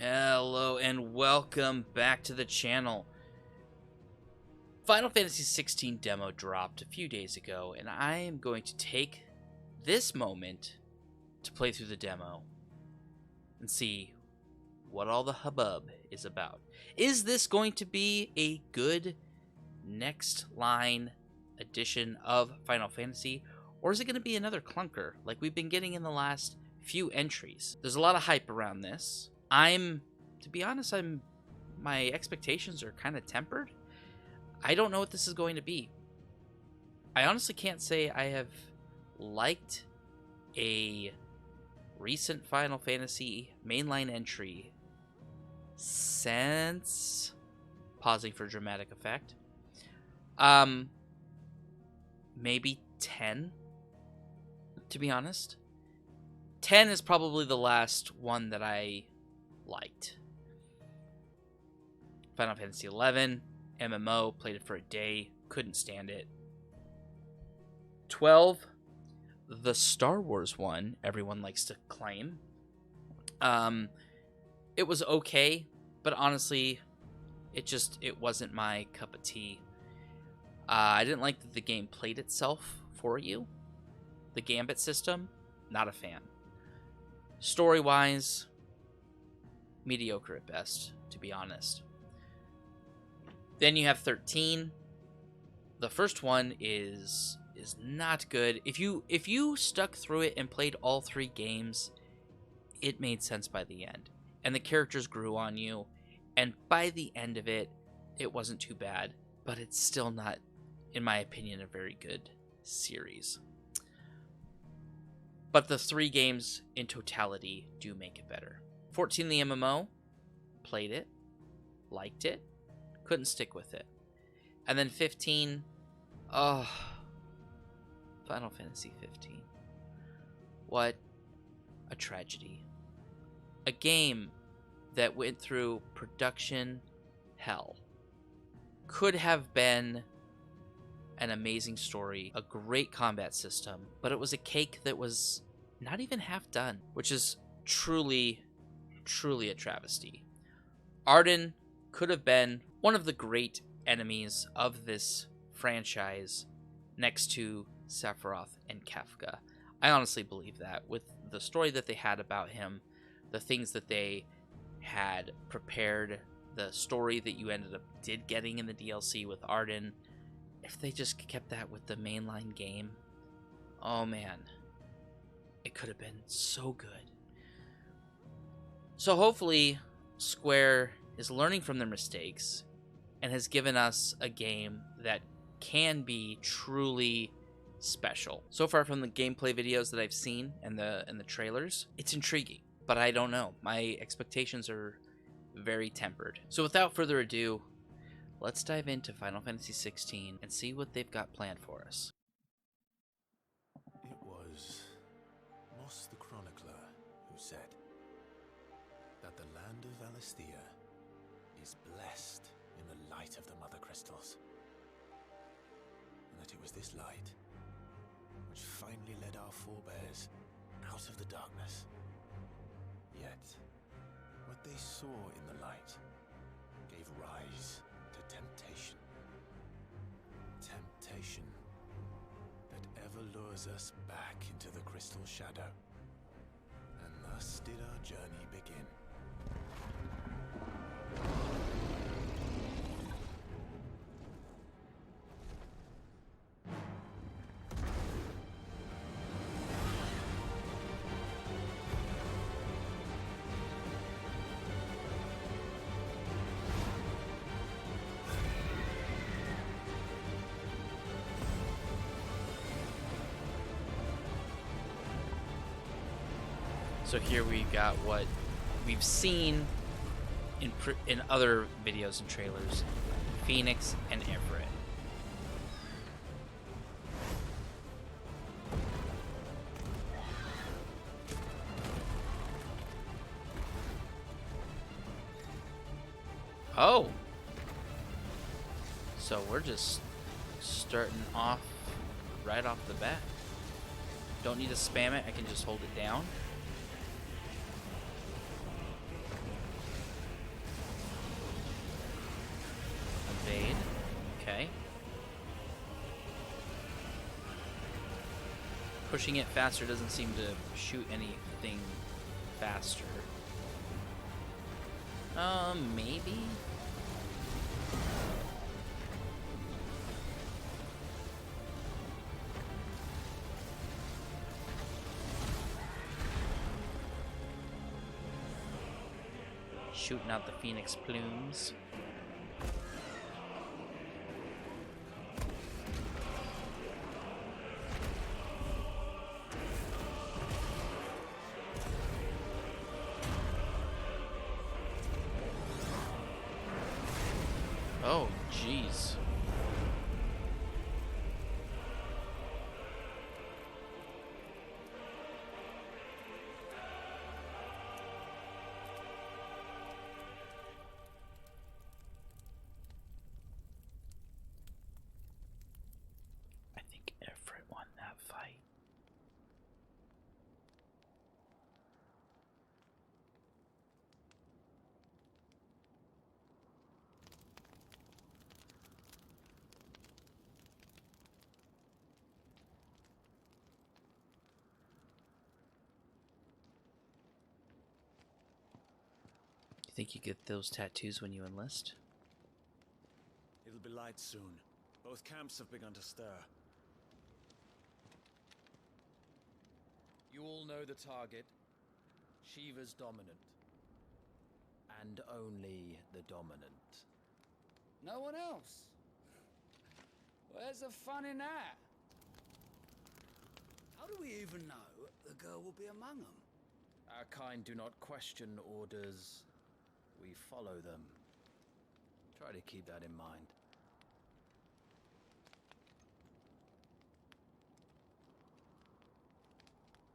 Hello and welcome back to the channel. Final Fantasy XVI Demo dropped a few days ago, and I am going to take this moment to play through the demo and see what all the hubbub is about. Is this going to be a good next line edition of Final Fantasy, or is it going to be another clunker like we've been getting in the last few entries? There's a lot of hype around this. To be honest, my expectations are kind of tempered. I don't know what this is going to be. I honestly can't say I have liked a recent Final Fantasy mainline entry since, pausing for dramatic effect, maybe 10, to be honest. 10 is probably the last one that I liked. Final Fantasy XI, MMO, played it for a day, couldn't stand it. 12, the Star Wars one, everyone likes to claim. It was okay, but honestly, it wasn't my cup of tea. I didn't like that the game played itself for you. The Gambit system, not a fan. Story-wise, mediocre at best, to be honest. Then you have 13. The first one is not good. If you stuck through it and played all 3 games, it made sense by the end. And the characters grew on you, and by the end of it, it wasn't too bad, but it's still not, in my opinion, a very good series. But the 3 games in totality do make it better. 14, the MMO, played it, liked it, couldn't stick with it. And then 15, Final Fantasy 15. What a tragedy. A game that went through production hell. Could have been an amazing story, a great combat system, but it was a cake that was not even half done, which is truly a travesty. Arden could have been one of the great enemies of this franchise next to Sephiroth and Kefka. I honestly believe that, with the story that they had about him, the things that they had prepared, the story that you did getting in the DLC with Arden. If they just kept that with the mainline game, oh man, it could have been so good. So hopefully Square is learning from their mistakes and has given us a game that can be truly special. So far from the gameplay videos that I've seen and the trailers, it's intriguing, but I don't know. My expectations are very tempered. So without further ado, let's dive into Final Fantasy XVI and see what they've got planned for us. It was Moss the Chronicler who said that the land of Valisthea is blessed in the light of the Mother Crystals, and that it was this light which finally led our forebears out of the darkness. Yet, what they saw in the light gave rise to temptation. Temptation that ever lures us back into the crystal shadow. And thus did our journey begin. So here we've got what we've seen in other videos and trailers: Phoenix and Everett. Oh, so we're just starting off right off the bat. Don't need to spam it, I can just hold it down. evade. Okay. Pushing it faster doesn't seem to shoot anything faster. Maybe? Shooting out the phoenix plumes. Oh, jeez. I think Everett won that fight. You think you get those tattoos when you enlist? It'll be light soon. Both camps have begun to stir. You all know the target. Shiva's dominant. And only the dominant. No one else? Where's the fun in that? How do we even know the girl will be among them? Our kind do not question orders. We follow them. Try to keep that in mind.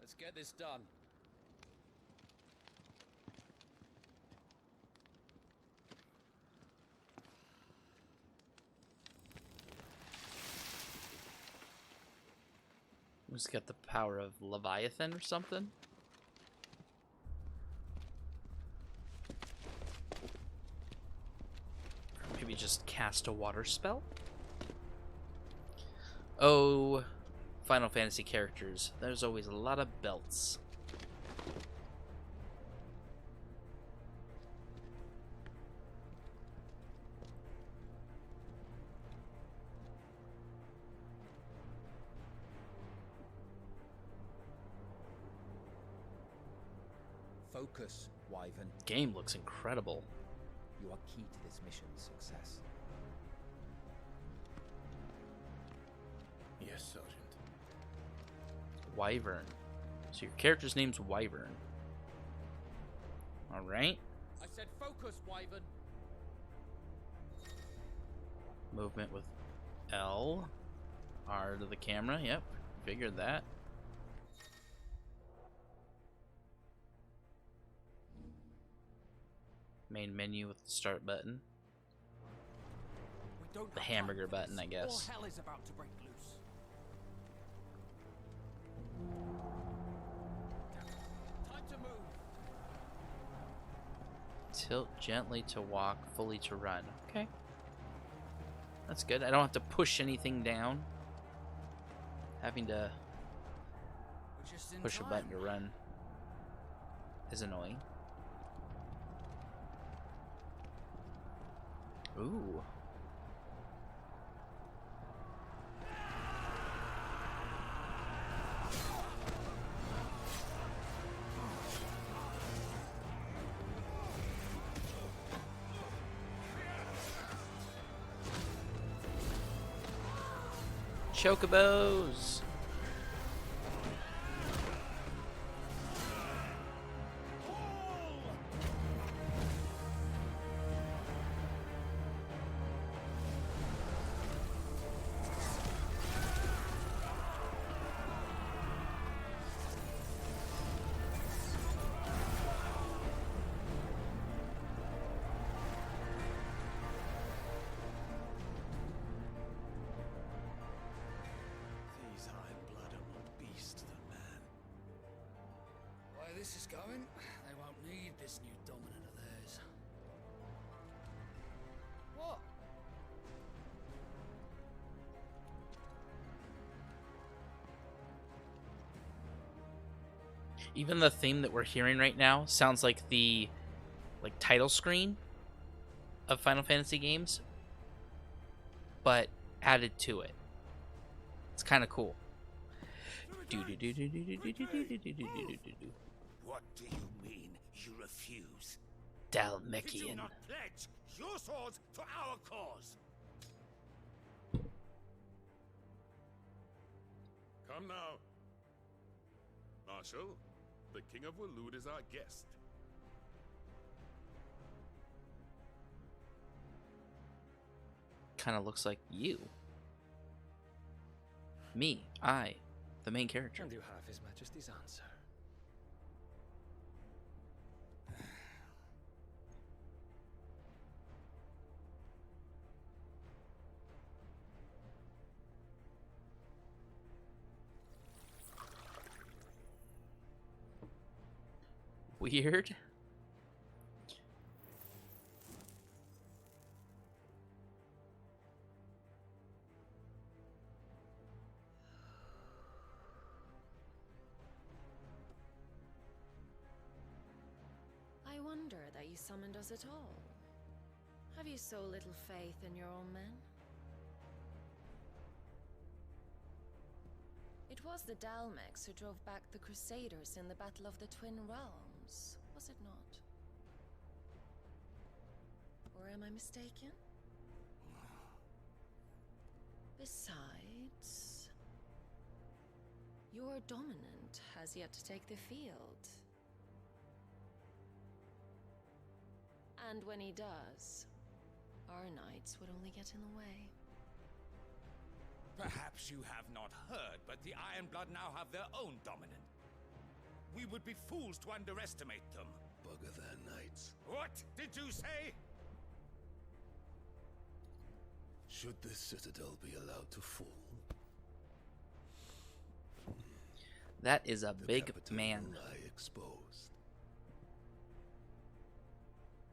Let's get this done. Who's got the power of Leviathan or something? Or maybe just cast a water spell? Oh, Final Fantasy characters. There's always a lot of belts. Focus, Wyvern. Game looks incredible. You are key to this mission's success. Yes, Sergeant. Wyvern. So your character's name's Wyvern. Alright. I said focus, Wyvern. Movement with L. R to the camera. Yep. Figured that. Main menu with the start button. We don't The have hamburger time for button, this. I guess. All hell is about to break loose. Time to move. Tilt gently to walk, fully to run. Okay. That's good. I don't have to push anything down. Having to We're just in push a time. button to run is annoying. Ooh. Chocobos. These high blood are more beast than man. The way this is going, they won't need this new dominant of theirs. What? Even the theme that we're hearing right now sounds like the title screen of Final Fantasy games, but added to it. It's kind of cool. What do you mean you refuse? Did you Dalmekian. not pledge your swords to our cause? Come now. Marshal, the King of Waloed is our guest. Kind of looks like you. Me. I. The main character. And you have His Majesty's answer. Weird. I wonder that you summoned us at all. Have you so little faith in your own men? It was the Dalmex who drove back the Crusaders in the Battle of the Twin Realms, was it not? Or am I mistaken? Besides, your dominant has yet to take the field. And when he does, our knights would only get in the way. Perhaps you have not heard, but the Ironblood now have their own dominant. We would be fools to underestimate them. Bugger their knights. What did you say? Should this citadel be allowed to fall? That is a The big capital man. will lie exposed.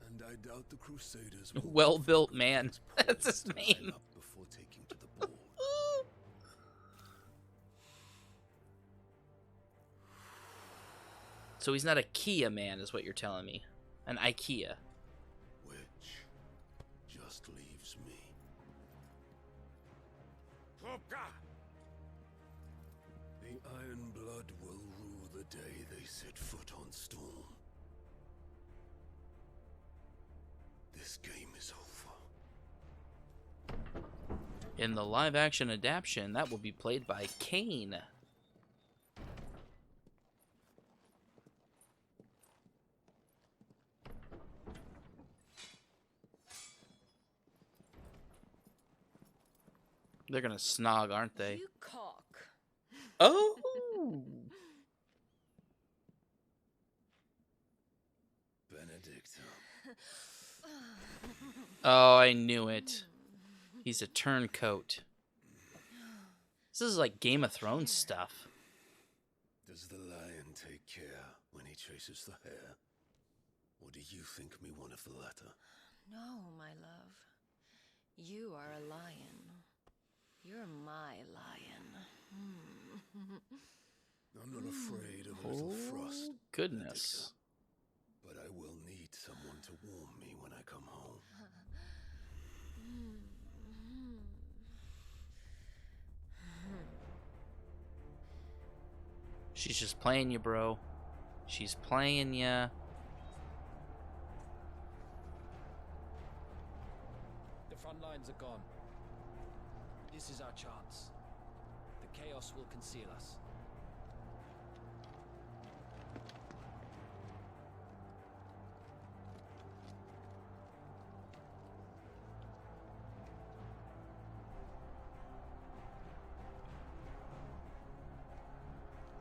And I doubt the Crusaders will Well-built man. Poised That's his to line name. up before taking to the board. So he's not a Kia man, is what you're telling me. An IKEA. Which just leaves me. Kropka! The Ironblood will rue the day they set foot on Storm. This game is over. In the live-action adaptation, that will be played by Kane. They're gonna snog, aren't they? You cock. Oh! Benedict. Oh, I knew it. He's a turncoat. This is like Game of Thrones stuff. Does the lion take care when he chases the hare? Or do you think me one of the latter? No, my love. You are a lion. You're my lion. I'm not afraid of a little frost. Goodness. But I will need someone to warm me when I come home. She's just playing you, bro. She's playing ya. The front lines are gone. This is our chance. The chaos will conceal us.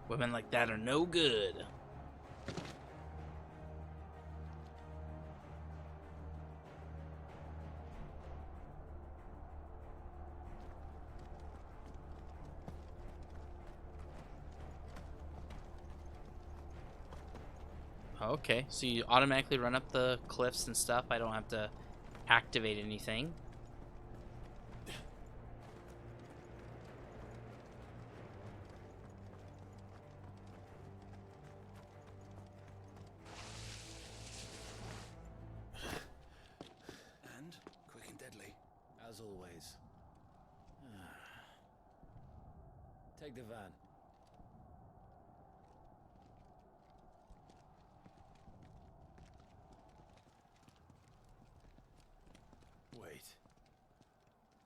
Women like that are no good. Okay, so you automatically run up the cliffs and stuff. I don't have to activate anything. as always. Take the van. Wait.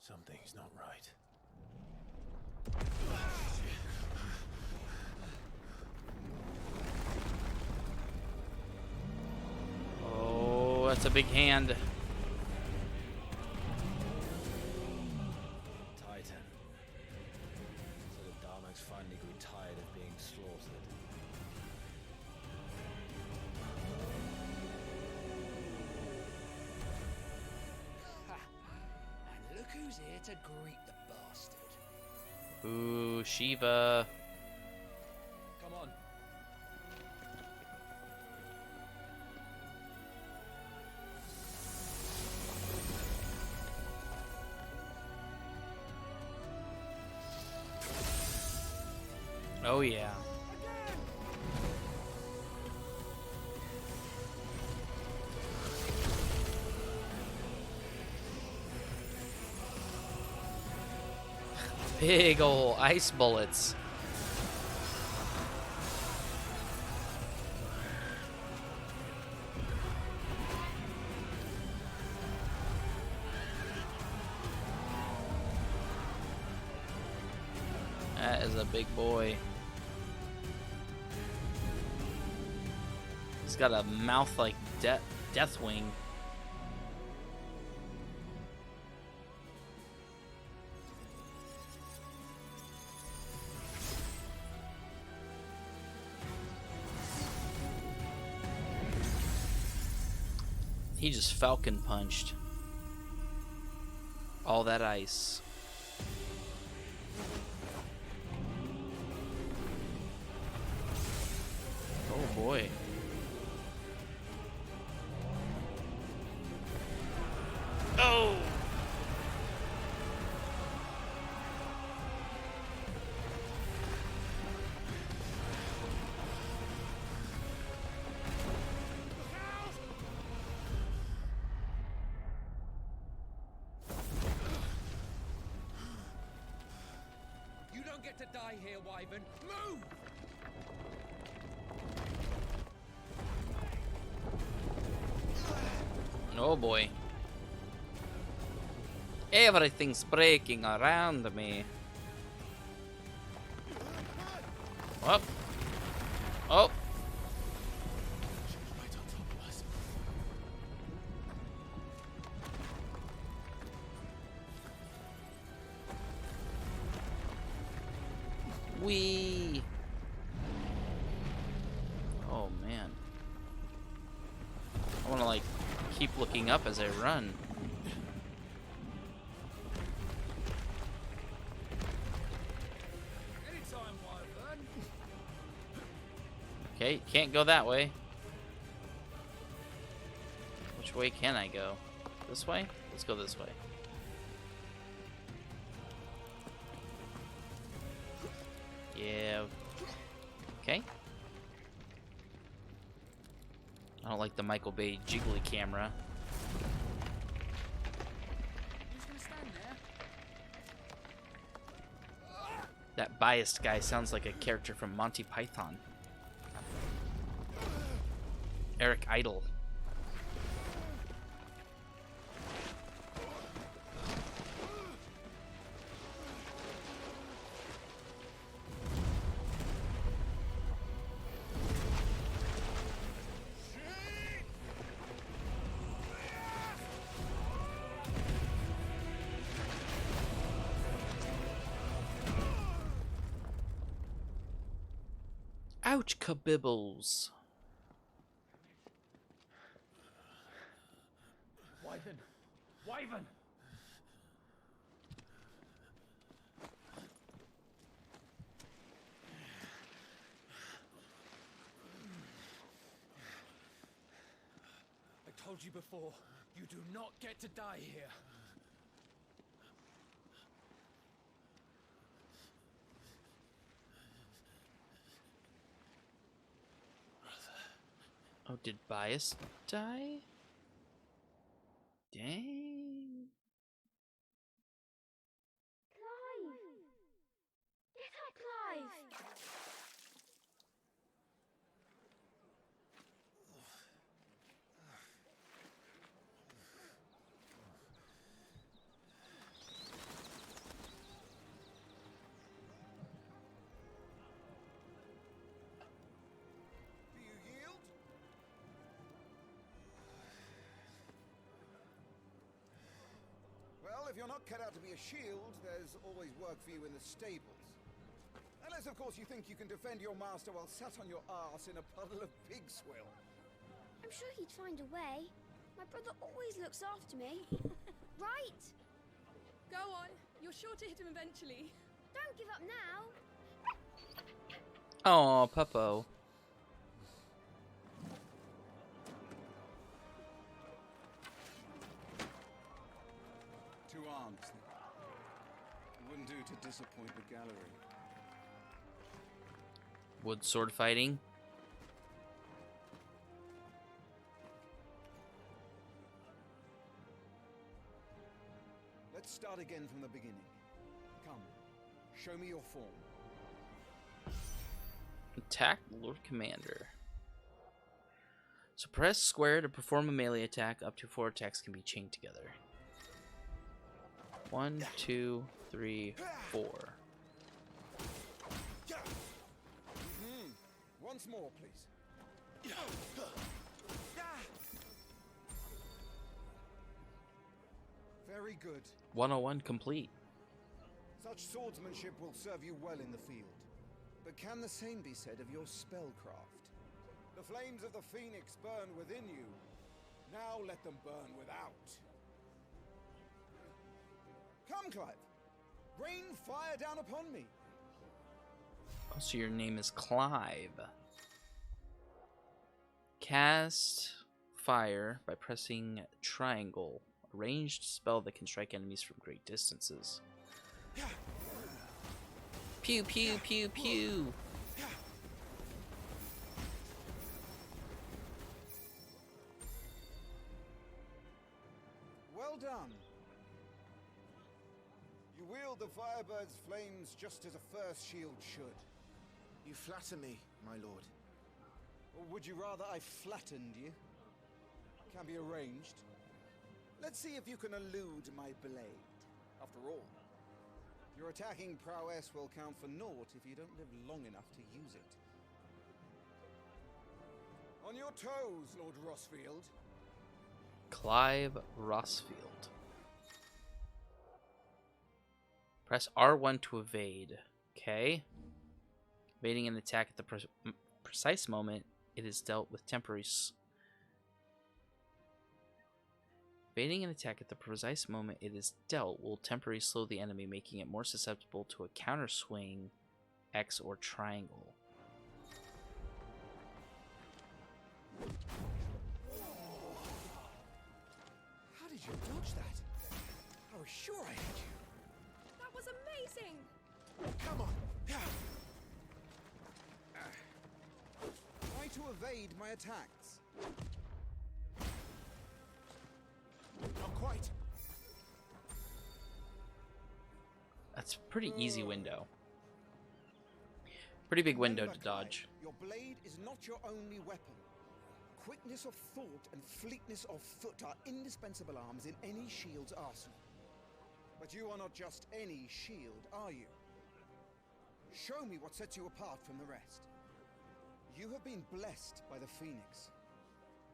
Something's not right. Oh, that's a big hand. Titan. So the Darmaks finally grew tired of being slaughtered. And look who's here to greet the bastard. Ooh, Shiva. Come on. Oh yeah. Big ol' ice bullets. That is a big boy. He's got a mouth like Deathwing. He just falcon punched all that ice. Oh boy. Oh! You don't get to die here, Wyvern. Move! Oh boy. Everything's breaking around me. Up. Oh. Right on top of us. Wee. Oh man. I want to like keep looking up as I run. Anytime, Wyvern. Okay, can't go that way. Which way can I go? This way? Let's go this way. Yeah. Okay. I don't like the Michael Bay jiggly camera. Who's gonna stand there? That biased guy sounds like a character from Monty Python. Eric Idle. Ouch, kabibbles. Wyvern! Wyvern! I told you before, you do not get to die here. Oh, did Bias die? Dang. you're not cut out to be a shield, there's always work for you in the stables. Unless, of course, you think you can defend your master while sat on your arse in a puddle of pig swill. I'm sure he'd find a way. My brother always looks after me. Right? Go on. You're sure to hit him eventually. Don't give up now. Oh, Puppo. 2 arms, then. It wouldn't do to disappoint the gallery. Wood sword fighting. Let's start again from the beginning. Come, show me your form. Attack Lord Commander. So press square to perform a melee attack. Up to 4 attacks can be chained together. 1, 2, 3, 4. Once more, please. Very good. 101 complete. Such swordsmanship will serve you well in the field. But can the same be said of your spellcraft? The flames of the phoenix burn within you. Now let them burn without. Come, Clive. Rain fire down upon me. Oh, so your name is Clive. Cast fire by pressing triangle. A ranged spell that can strike enemies from great distances. Pew, pew, pew, pew. Well done. You wield the Firebird's flames just as a first shield should. You flatter me, my lord. Or would you rather I flattened you? Can be arranged. Let's see if you can elude my blade. After all, your attacking prowess will count for naught if you don't live long enough to use it. On your toes, Lord Rossfield. Clive Rossfield. Press R1 to evade. Okay. Evading an attack at the precise moment it is dealt with temporary. Evading an attack at the precise moment it is dealt will temporarily slow the enemy, making it more susceptible to a counter swing, X or triangle. How did you dodge that? I was sure I had you. That was amazing! Come on! Try to evade my attacks. Not quite. That's a pretty easy window. Pretty big window to dodge. Your blade is not your only weapon. Quickness of thought and fleetness of foot are indispensable arms in any shield's arsenal. But you are not just any shield, are you? Show me what sets you apart from the rest. You have been blessed by the Phoenix,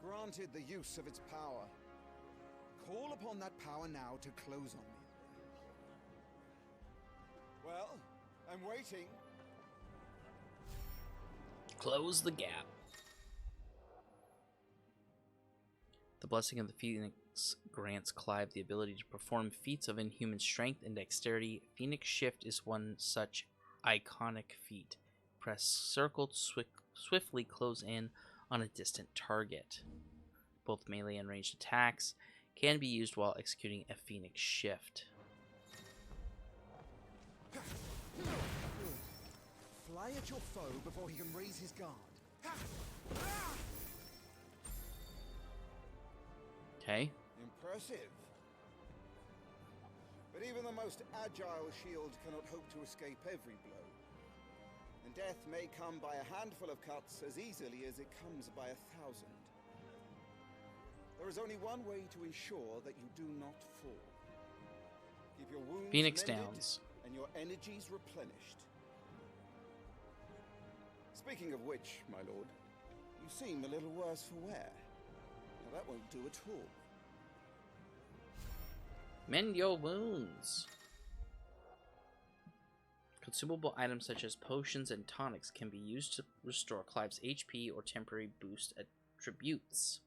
granted the use of its power. Call upon that power now to close on me. Well, I'm waiting. Close the gap. The blessing of the Phoenix grants Clive the ability to perform feats of inhuman strength and dexterity. Phoenix Shift is one such iconic feat. Press circle to swiftly close in on a distant target. Both melee and ranged attacks can be used while executing a Phoenix Shift. Fly at your foe before he can raise his guard. Okay. Impressive. But even the most agile shield cannot hope to escape every blow. And death may come by a handful of cuts as easily as it comes by 1,000. There is only one way to ensure that you do not fall. Keep your wounds Phoenix mended Downs. and your energies replenished. Speaking of which, my lord, you seem a little worse for wear. Now that won't do at all. Mend your wounds. Consumable items such as potions and tonics can be used to restore Clive's HP or temporary boost attributes.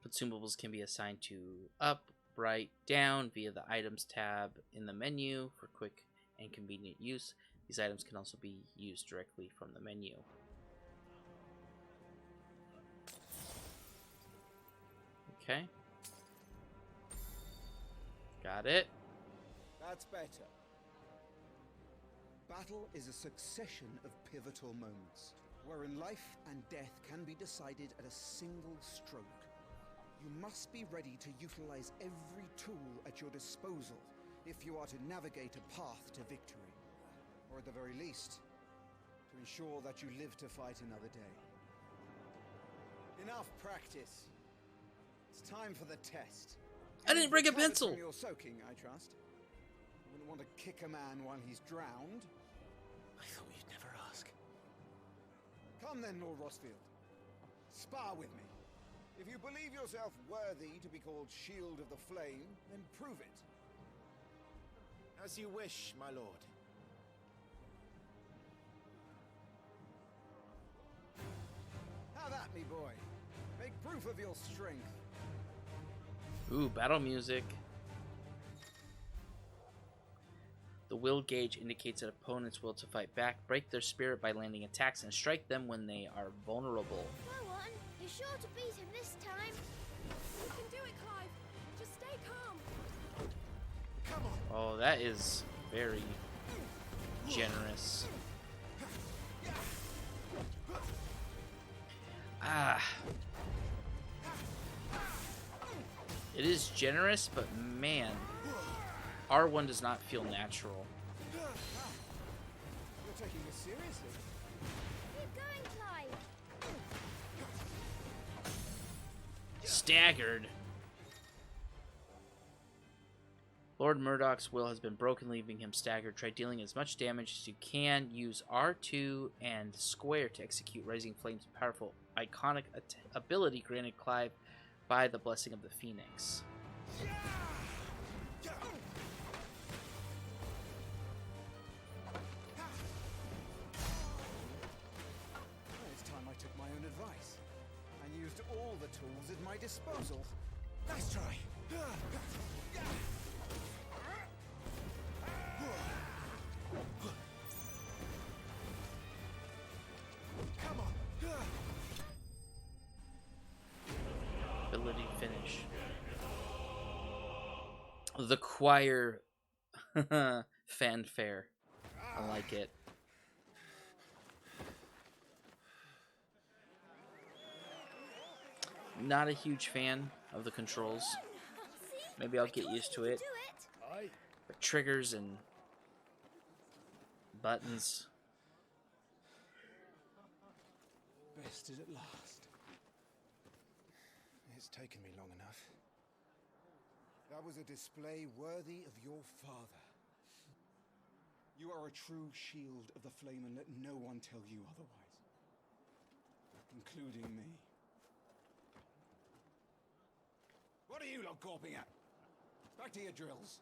Consumables can be assigned to up, right, down via the items tab in the menu for quick and convenient use. These items can also be used directly from the menu. Okay. Got it. That's better. Battle is a succession of pivotal moments, wherein life and death can be decided at a single stroke. You must be ready to utilize every tool at your disposal if you are to navigate a path to victory. Or at the very least, to ensure that you live to fight another day. Enough practice. It's time for the test. I didn't bring a pencil. You're soaking, I trust. You wouldn't want to kick a man while he's drowned. I thought you'd never ask. Come then, Lord Rosfield. Spar with me. If you believe yourself worthy to be called Shield of the Flame, then prove it. As you wish, my lord. How that, me boy? Make proof of your strength. Ooh, battle music. The will gauge indicates an opponent's will to fight back, break their spirit by landing attacks, and strike them when they are vulnerable. Go on, you're sure to beat him this time. You can do it, Clive. Just stay calm. Come on. Oh, that is very generous. Ah. It is generous, but man, R1 does not feel natural. You're taking this seriously. Keep going, Clive. Staggered. Lord Murdoch's will has been broken, leaving him staggered. Try dealing as much damage as you can. Use R2 and square to execute Rising Flame's powerful, iconic ability granted Clive by the Blessing of the Phoenix. It's time I took my own advice and used all the tools at my disposal. Nice try. Come on. Ability finish. The choir fanfare. I like it. Not a huge fan of the controls. Maybe I'll get used to it. But triggers and buttons. Bested at last. It's taken me long enough. That was a display worthy of your father. You are a true shield of the flame, and let no one tell you otherwise. Including me. What are you lot gawping at? Back to your drills.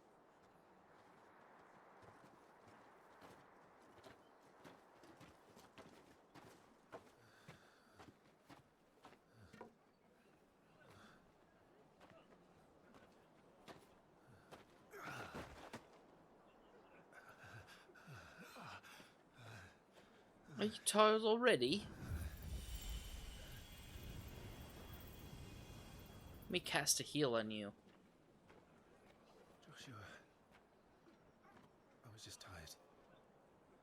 Are you tired already? Let me cast a heal on you. Joshua. I was just tired.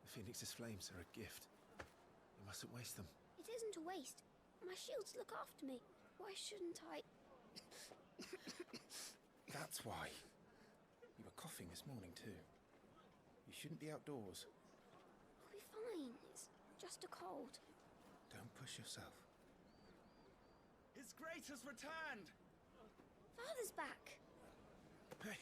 The Phoenix's flames are a gift. You mustn't waste them. It isn't a waste. My shields look after me. Why shouldn't I? That's why. You were coughing this morning too. You shouldn't be outdoors. I'll be fine. It's just a cold. Don't push yourself. His Grace has returned! Father's back. Hey.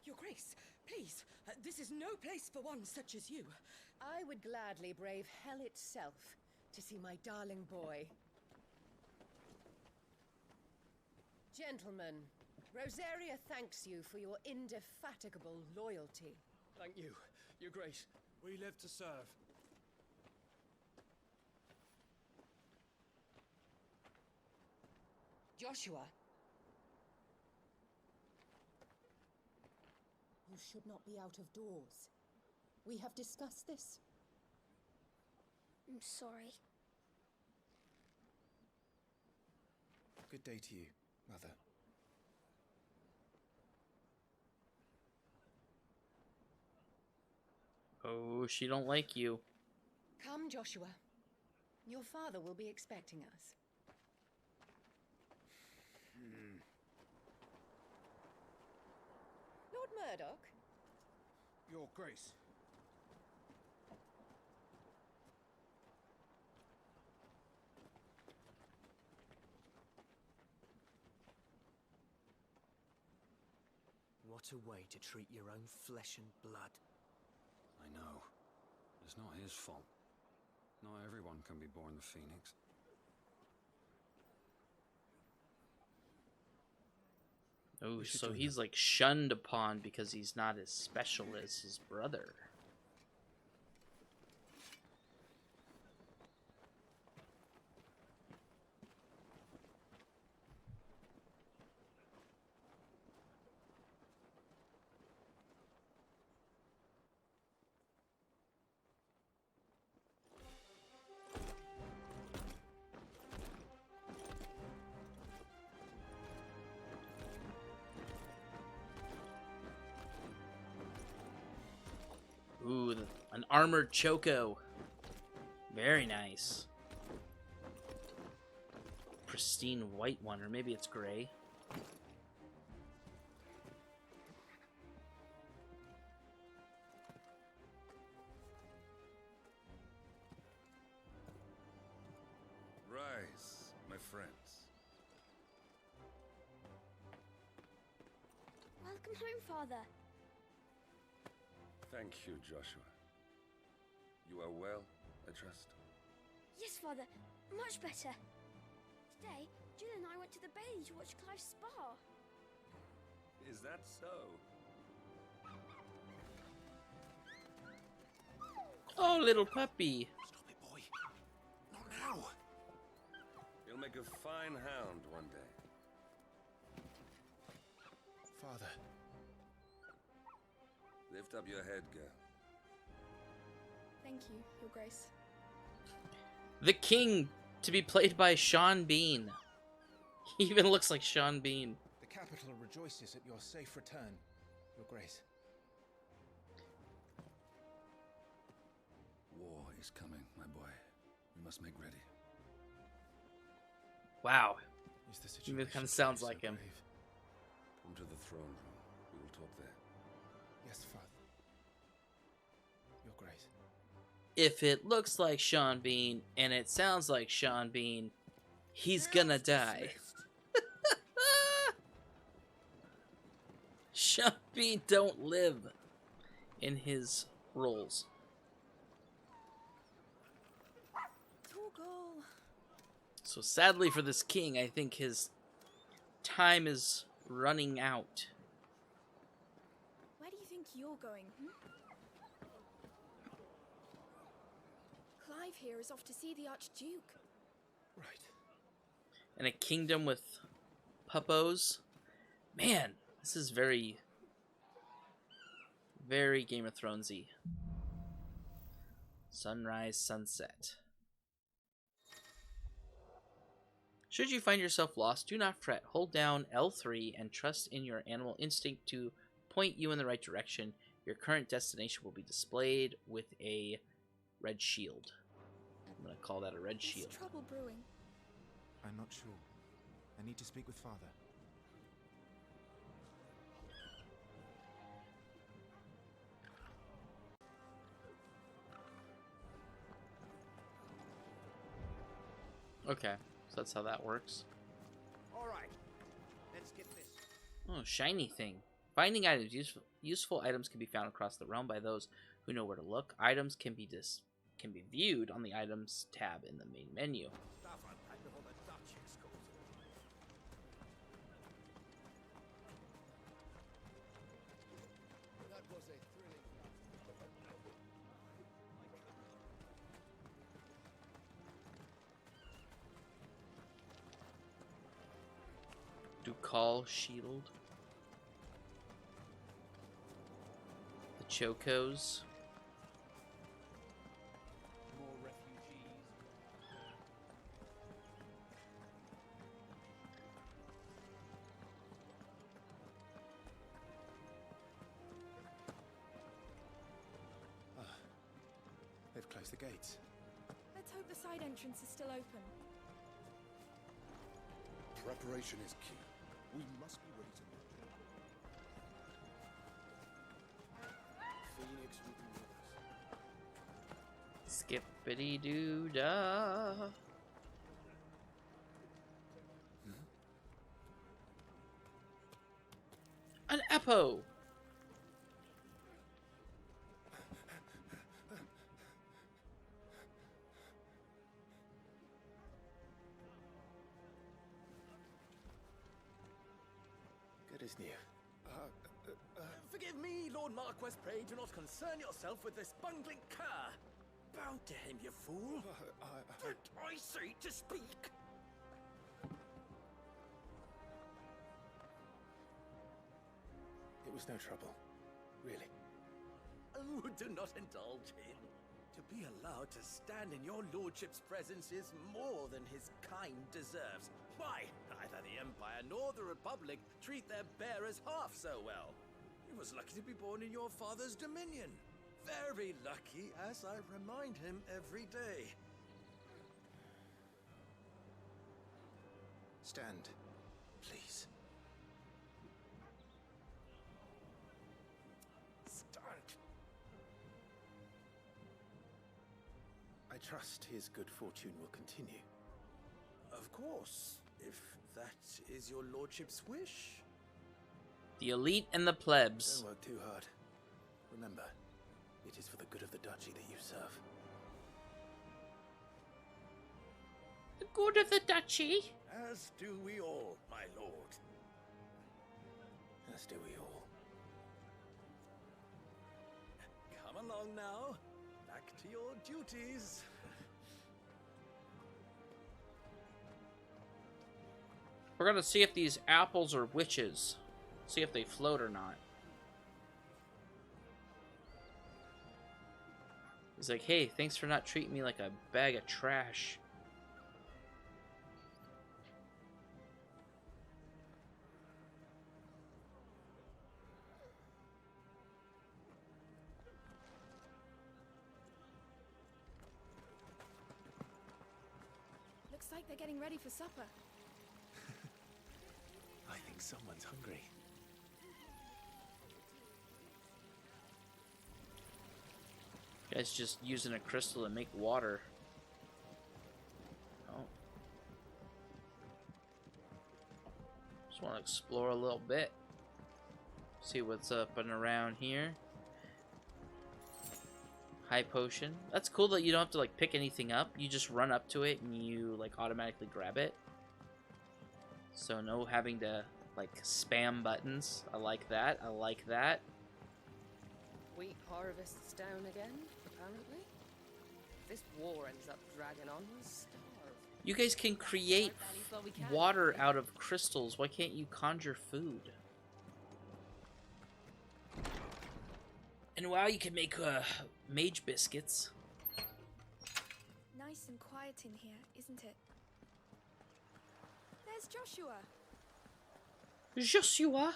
Your Grace, please, this is no place for one such as you. I would gladly brave hell itself to see my darling boy. Gentlemen, Rosaria thanks you for your indefatigable loyalty. Thank you, Your Grace. We live to serve. Joshua. You should not be out of doors. We have discussed this. I'm sorry. Good day to you, Mother. Oh, she don't like you. Come, Joshua. Your father will be expecting us. Lord Murdoch? Your Grace. What a way to treat your own flesh and blood. I know. It's not his fault. Not everyone can be born the Phoenix. Oh, so he's like shunned upon because he's not as special as his brother. Ooh, an armored choco. Very nice. Pristine white one, or maybe it's gray. Rise, my friends. Welcome home, Father. Thank you, Joshua. You are well, I trust? Yes, Father. Much better. Today, Jill and I went to the bailey to watch Clive's spa. Is that so? Oh, little puppy. Stop it, boy. Not now. You'll make a fine hound one day. Father. Lift up your head, girl. Thank you, Your Grace. The king, to be played by Sean Bean. He even looks like Sean Bean. The capital rejoices at your safe return, Your Grace. War is coming, my boy. We must make ready. Wow. Is the He situation kind of sounds so like him. grave? Come to the throne room. We will talk there. Yes, Father. Your Grace. If it looks like Sean Bean and it sounds like Sean Bean, he's gonna die. Sean Bean don't live in his roles. Torgal. So sadly for this king, I think his time is running out. Where do you think you're going? Clive here is off to see the Archduke. Right. In a kingdom with puppos. Man, this is very, very Game of Thronesy. Sunrise, sunset. Should you find yourself lost, do not fret. Hold down L3 and trust in your animal instinct to point you in the right direction. Your current destination will be displayed with a red shield. I'm going to call that a red shield. There's trouble brewing. I'm not sure. I need to speak with Father. Okay, so that's how that works. All right, let's get this. Oh, shiny thing. Finding items. Useful items can be found across the realm by those who know where to look. Items can be can be viewed on the Items tab in the main menu. Stuff unpacked before the Duchess calls it. That was a thrilling Ducal Shield. The Chocos. more refugees. They've closed the gates. Let's hope the side entrance is still open. Preparation is key. We must be ready to move. Phoenix will be with us. Skippity doo dah. An Eppo! Good as new. Forgive me, Lord Marquess, pray do not concern yourself with this bungling cur. Bow to him, you fool. Did I say to speak? It was no trouble. Really. Oh, do not indulge him. To be allowed to stand in your lordship's presence is more than his kind deserves. Why, neither the Empire nor the Republic treat their bearers half so well. He was lucky to be born in your father's dominion. Very lucky, as I remind him every day. Stand, please. Stand. I trust his good fortune will continue. Of course, if that is your lordship's wish. The elite and the plebs. Don't work too hard. Remember, it is for the good of the duchy that you serve. The good of the duchy? As do we all, my lord. As do we all. Come along now. Back to your duties. We're gonna see if these apples are witches. See if they float or not. He's like, hey, thanks for not treating me like a bag of trash. Looks like they're getting ready for supper. I think someone's hungry. Guy's just using a crystal to make water. Oh. Just want to explore a little bit. See what's up and around here. High potion. That's cool that you don't have to like pick anything up. You just run up to it and you like automatically grab it. So no having to like spam buttons. I like that. I like that. Wheat harvest's down again, apparently. If this war ends up dragging on, we'll starve. You guys can create water out of crystals. Why can't you conjure food? And wow, you can make mage biscuits. Nice and quiet in here, isn't it? There's Joshua. Joshua.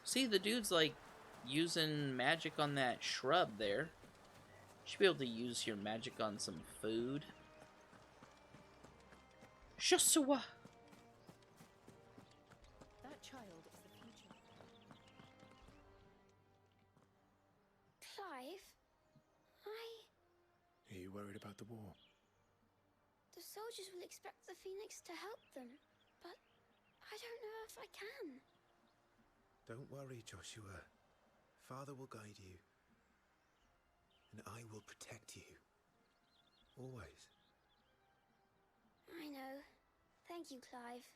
See, the dude's like using magic on that shrub there. Should be able to use your magic on some food. Joshua. That child is the future. Clive, Are you worried about the war? the soldiers will expect the Phoenix to help them, but I don't know if I can. Don't worry, Joshua. Father will guide you. and I will protect you. Always. I know. Thank you, Clive.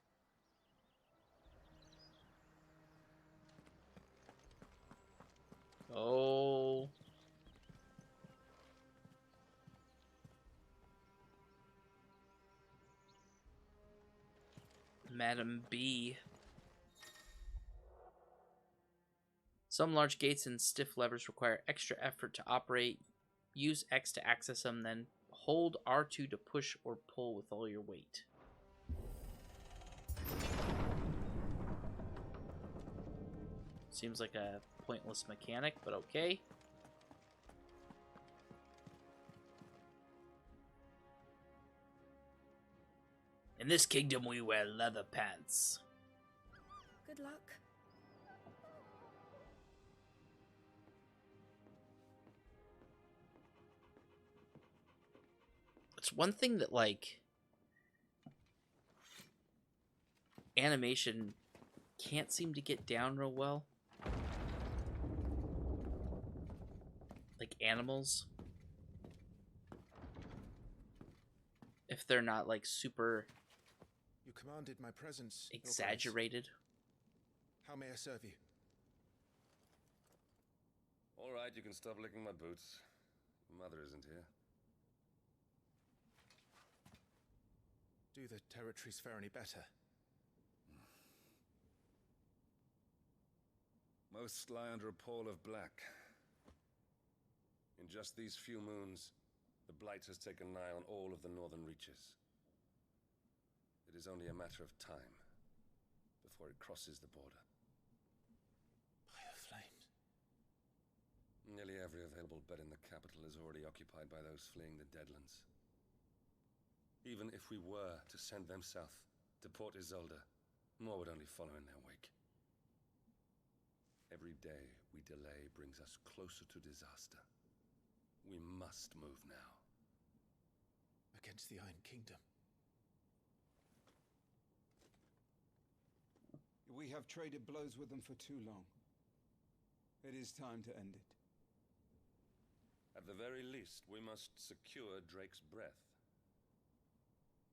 Oh. Madam B. Some large gates and stiff levers require extra effort to operate. Use X to access them, then hold R2 to push or pull with all your weight. Seems like a pointless mechanic, but okay. In this kingdom, we wear leather pants. Good luck. It's one thing that, like, animation can't seem to get down real well. Like animals. If they're not, like, super You commanded my presence, Your Grace. exaggerated. How may I serve you? All right, you can stop licking my boots. Mother isn't here. Do the territories fare any better? Most lie under a pall of black. In just these few moons, the Blight has taken nigh on all of the northern reaches. It is only a matter of time before it crosses the border. By the flames. Nearly every available bed in the capital is already occupied by those fleeing the Deadlands. Even if we were to send them south to Port Isolde, more would only follow in their wake. Every day we delay brings us closer to disaster. We must move now. Against the Iron Kingdom. We have traded blows with them for too long. It is time to end it. At the very least, we must secure Drake's breath.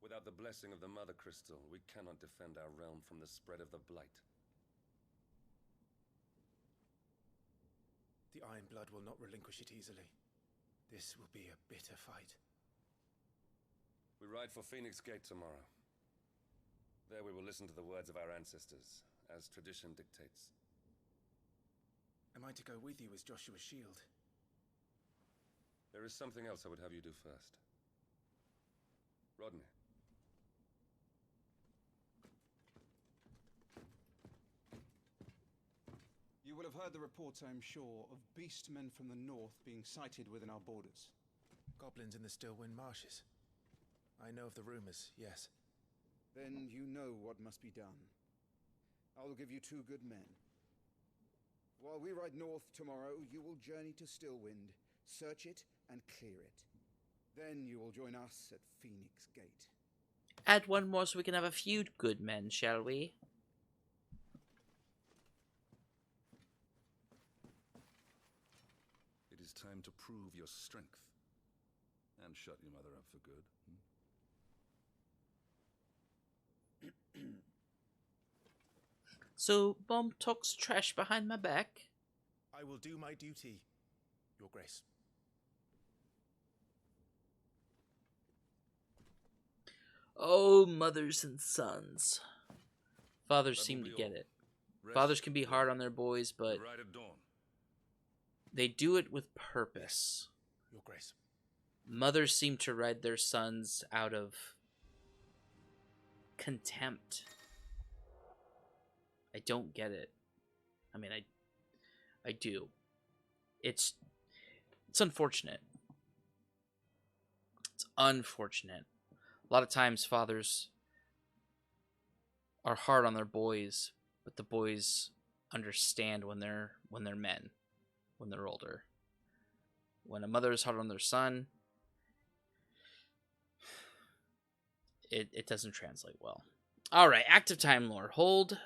Without the blessing of the Mother Crystal, we cannot defend our realm from the spread of the Blight. The Iron Blood will not relinquish it easily. This will be a bitter fight. We ride for Phoenix Gate tomorrow. There we will listen to the words of our ancestors, as tradition dictates. Am I to go with you as Joshua's shield? There is something else I would have you do first. Rodney. You will have heard the reports, I am sure, of beastmen from the north being sighted within our borders. Goblins in the Stillwind Marshes. I know of the rumors, yes. Then you know what must be done. I will give you 2 good men. While we ride north tomorrow, you will journey to Stillwind, search it and clear it. Then you will join us at Phoenix Gate. Add one more so we can have a few good men, shall we? It is time to prove your strength. And shut your mother up for good. So, Mom talks trash behind my back? I will do my duty, Your Grace. Oh, mothers and sons. Fathers seem to get it. Fathers can be hard on their boys, but they do it with purpose. Your Grace. Mothers seem to ride their sons out of contempt. I don't get it. I mean, I do. It's unfortunate. It's unfortunate. A lot of times fathers are hard on their boys, but the boys understand when they're men, when they're older. When a mother is hard on their son, it doesn't translate well. All right, active time lore. Hold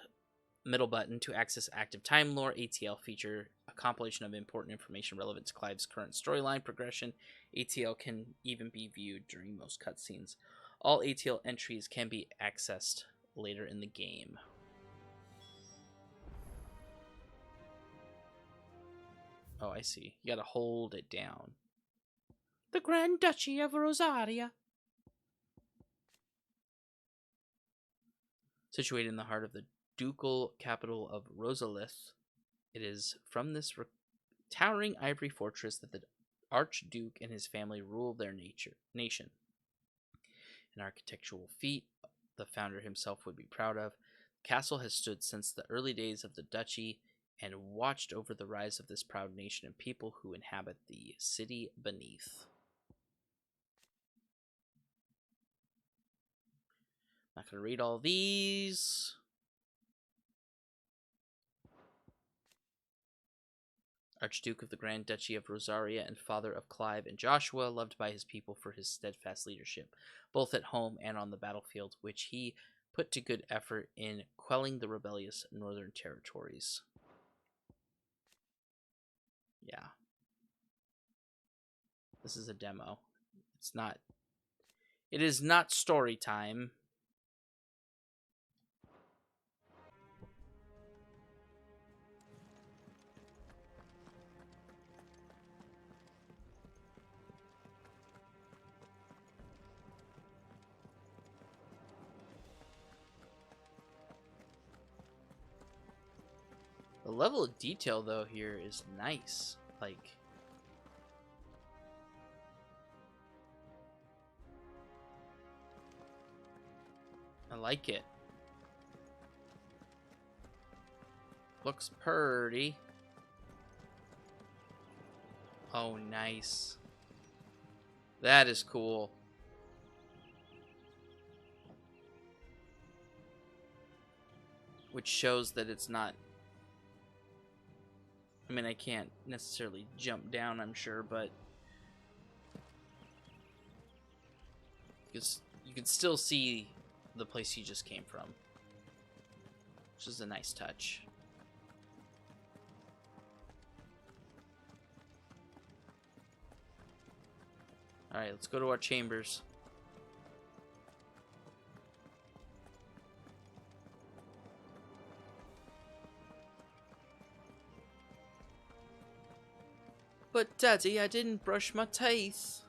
middle button to access active time lore ATL feature. A compilation of important information relevant to Clive's current storyline progression. ATL can even be viewed during most cutscenes. All ATL entries can be accessed later in the game. Oh, I see. You gotta hold it down. The Grand Duchy of Rosaria. Situated in the heart of the ducal capital of Rosalith, it is from this towering ivory fortress that the Archduke and his family rule their nation. An architectural feat the founder himself would be proud of. The castle has stood since the early days of the duchy and watched over the rise of this proud nation and people who inhabit the city beneath. Not going to read all these. Archduke of the Grand Duchy of Rosaria and father of Clive and Joshua, loved by his people for his steadfast leadership, both at home and on the battlefield, which he put to good effort in quelling the rebellious northern territories. Yeah. This is a demo. It is not story time. The level of detail, though, here is nice. Like, I like it. Looks pretty. Oh, nice. That is cool. Which shows that it's not... I mean, I can't necessarily jump down, I'm sure, but... you can still see the place you just came from. Which is a nice touch. Alright, let's go to our chambers. But Daddy, I didn't brush my teeth.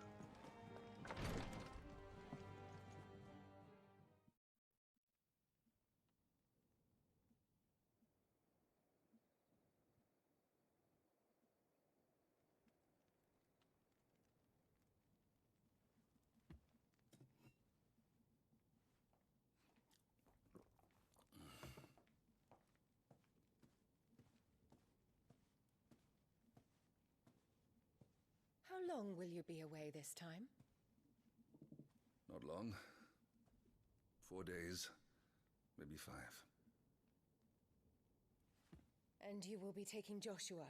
How long will you be away this time? Not long. 4 days, maybe 5. And you will be taking Joshua?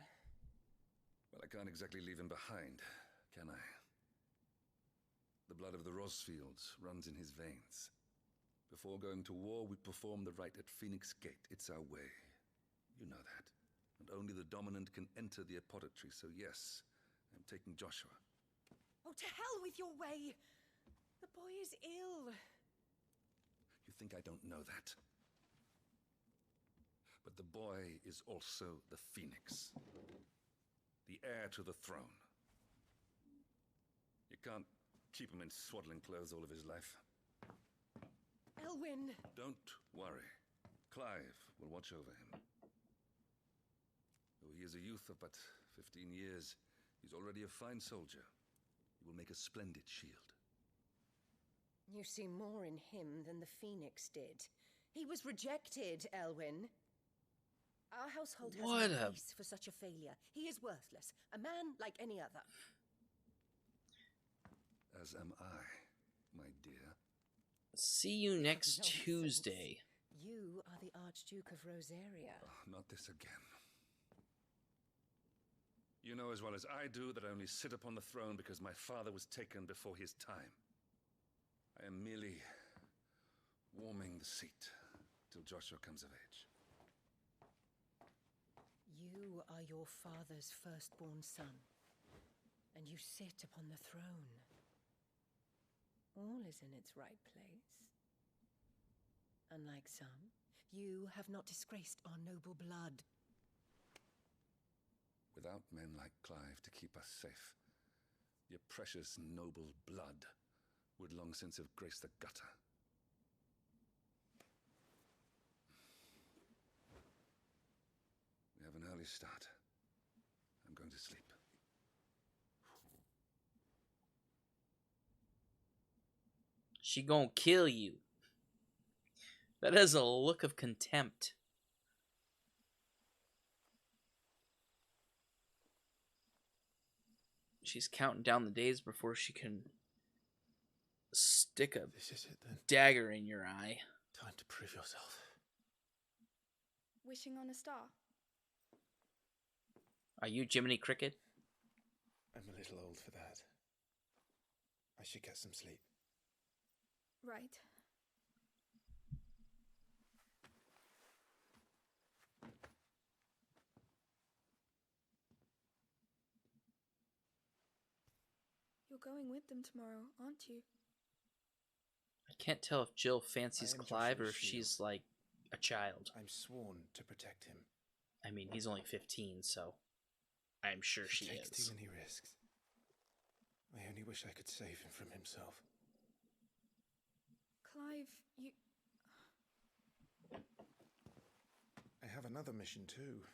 Well, I can't exactly leave him behind, can I? The blood of the Rosfields runs in his veins. Before going to war, we perform the rite at Phoenix Gate. It's our way. You know that. And only the dominant can enter the apothecary, so yes, I'm taking Joshua. Oh, to hell with your way! The boy is ill. You think I don't know that? But the boy is also the Phoenix. The heir to the throne. You can't keep him in swaddling clothes all of his life. Elwyn! Don't worry. Clive will watch over him. Though he is a youth of but 15 years, he's already a fine soldier. He will make a splendid shield. You see more in him than the Phoenix did. He was rejected, Elwyn. Our household has no place for such a failure. He is worthless, a man like any other. As am I, my dear. See you next Tuesday. You are the Archduke of Rosaria. Oh, not this again. You know as well as I do that I only sit upon the throne because my father was taken before his time. I am merely warming the seat till Joshua comes of age. You are your father's firstborn son, and you sit upon the throne. All is in its right place. Unlike some, you have not disgraced our noble blood. Without men like Clive to keep us safe, your precious noble blood would long since have graced the gutter. We have an early start. I'm going to sleep. She gonna kill you. That has a look of contempt. She's counting down the days before she can stick a dagger in your eye. Time to prove yourself. Wishing on a star. Are you Jiminy Cricket? I'm a little old for that. I should get some sleep. Right. You're going with them tomorrow, aren't you? I can't tell if Jill fancies I am Clive or Joshua's if she's like a child. I'm sworn to protect him. I mean, he's only 15, so I'm sure she He takes is. too many risks. I only wish I could save him from himself. Clive, you... I have another mission too.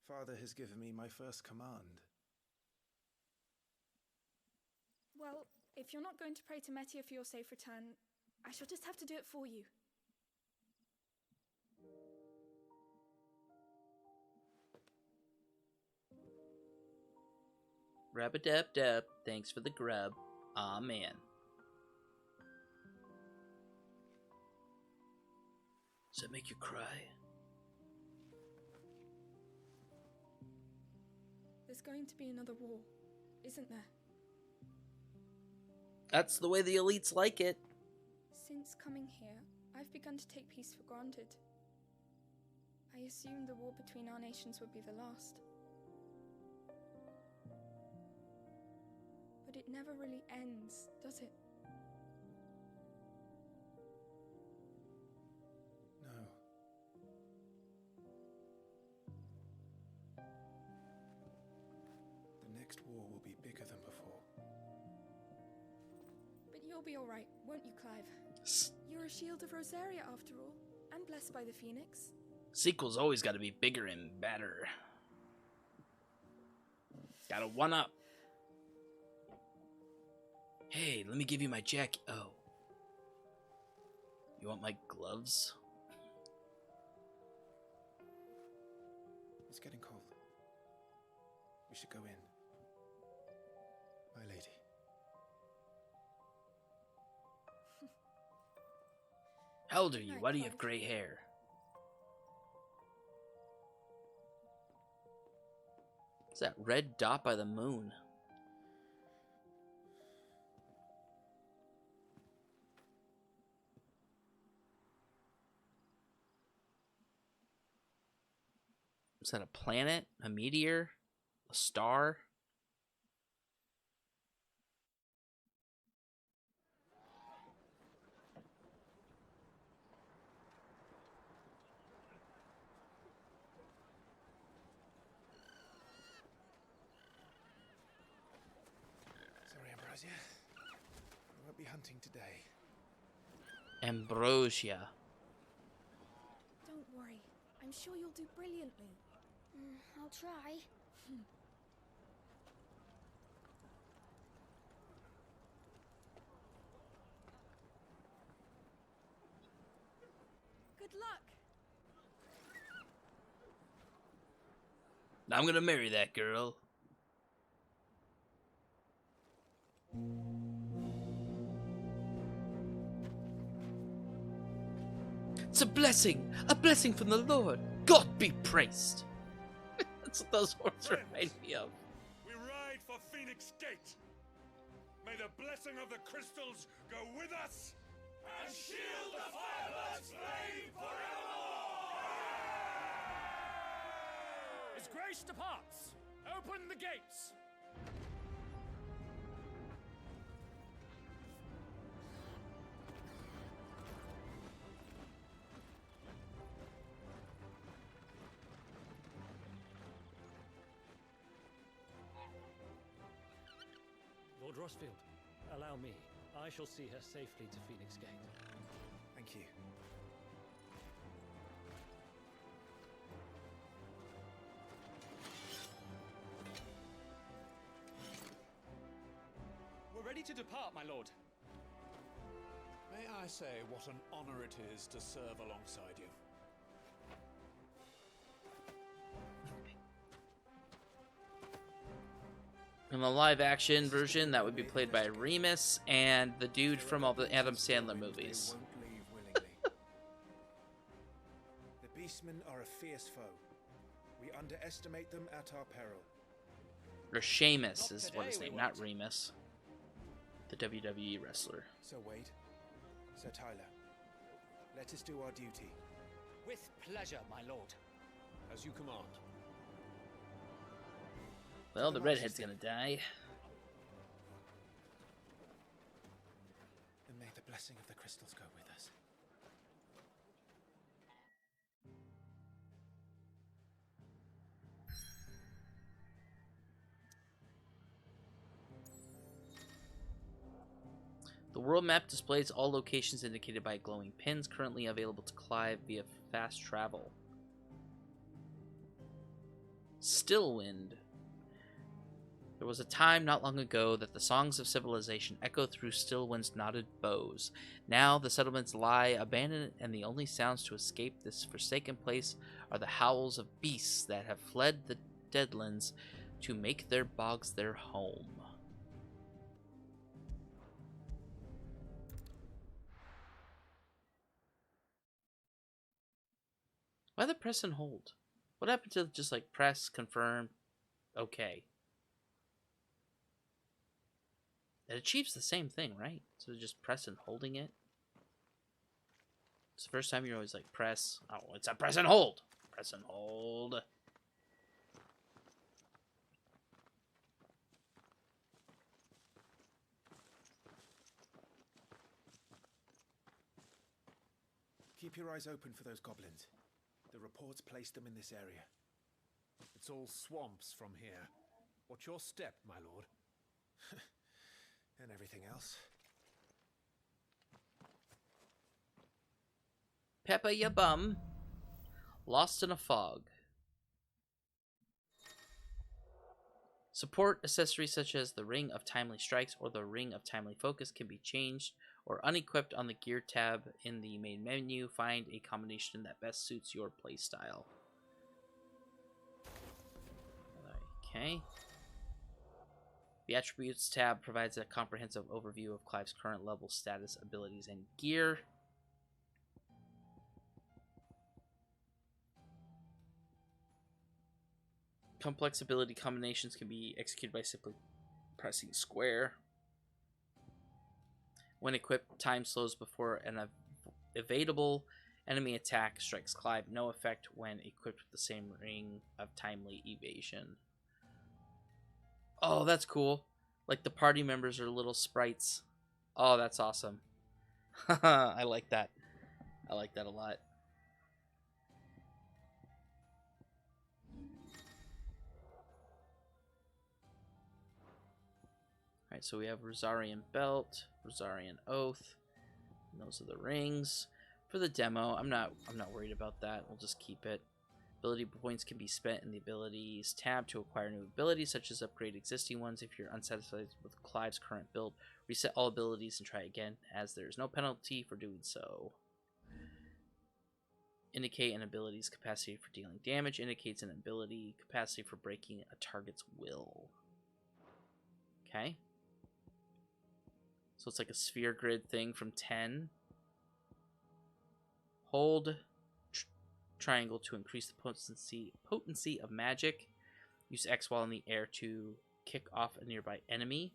Father has given me my first command. Well, if you're not going to pray to Metia for your safe return, I shall just have to do it for you. Rub-a-dub-dub. Thanks for the grub. Aw, man. Does that make you cry? There's going to be another war, isn't there? That's the way the elites like it. Since coming here, I've begun to take peace for granted. I assumed the war between our nations would be the last. But it never really ends, does it? No. The next war will be bigger than before. But you'll be alright, won't you, Clive? You're a shield of Rosaria after all, and blessed by the Phoenix. Sequel's always got to be bigger and better. Gotta one-up. Hey, let me give you my jacket. Oh. You want my gloves? It's getting cold. We should go in. My lady. How old are you? Why do you have gray hair? What's that red dot by the moon? Is that a planet? A meteor? A star? Sorry, Ambrosia. I won't be hunting today. Ambrosia. Don't worry, I'm sure you'll do brilliantly. I'll try. Good luck. I'm gonna marry that girl. It's a blessing from the Lord. God be praised. That's what those words remind me of. We ride for Phoenix Gate. May the blessing of the crystals go with us and shield the Firebird's flame forevermore! His Grace departs! Open the gates! Lord Rosfield, allow me. I shall see her safely to Phoenix Gate. Thank you. We're ready to depart, my lord. May I say what an honor it is to serve alongside you? In the live-action version, that would be played by Remus and the dude from all the Adam Sandler movies. The Beastmen are a fierce foe. We underestimate them at our peril. Or Sheamus is what his name, not Remus. The WWE wrestler. Sir Wade, Sir Tyler, let us do our duty. With pleasure, my lord. As you command. Well, the redhead's gonna die. And may the blessing of the crystals go with us. The world map displays all locations indicated by glowing pins currently available to Clive via fast travel. Stillwind. There was a time not long ago that the songs of civilization echo through Stillwind's knotted boughs. Now the settlements lie abandoned, and the only sounds to escape this forsaken place are the howls of beasts that have fled the Deadlands to make their bogs their home. Why the press and hold? What happened to just like press, confirm, okay? It achieves the same thing, right? So just press and holding it. It's the first time you're always like press. Oh, it's a press and hold. Press and hold. Keep your eyes open for those goblins. The reports placed them in this area. It's all swamps from here. What's your step, my lord? And everything else. Peppa ya bum. Lost in a fog. Support accessories such as the Ring of Timely Strikes or the Ring of Timely Focus can be changed or unequipped on the Gear tab in the main menu. Find a combination that best suits your playstyle. Okay. The Attributes tab provides a comprehensive overview of Clive's current level, status, abilities, and gear. Complex ability combinations can be executed by simply pressing square. When equipped, time slows before an evadable enemy attack strikes Clive. No effect when equipped with the same Ring of Timely Evasion. Oh, that's cool. Like the party members are little sprites. Oh, that's awesome. I like that. I like that a lot. Alright, so we have Rosarian Belt, Rosarian Oath, and those are the rings. For the demo, I'm not worried about that. We'll just keep it. Ability points can be spent in the abilities tab to acquire new abilities, such as upgrade existing ones. If you're unsatisfied with Clive's current build, reset all abilities and try again, as there is no penalty for doing so. Indicate an ability's capacity for dealing damage. Indicates an ability capacity for breaking a target's will. Okay. So it's like a sphere grid thing from 10. Hold triangle to increase the potency of magic. Use X while in the air to kick off a nearby enemy.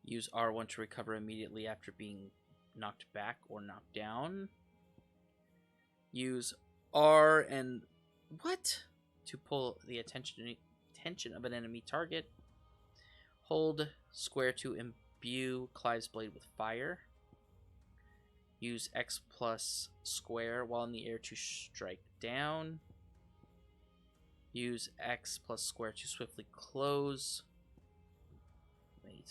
Use R1 to recover immediately after being knocked back or knocked down. Use R and What? To pull the attention of an enemy target. Hold square to imbue Clive's blade with fire. Use X plus square while in the air to strike down. Use X plus square to swiftly close. Wait.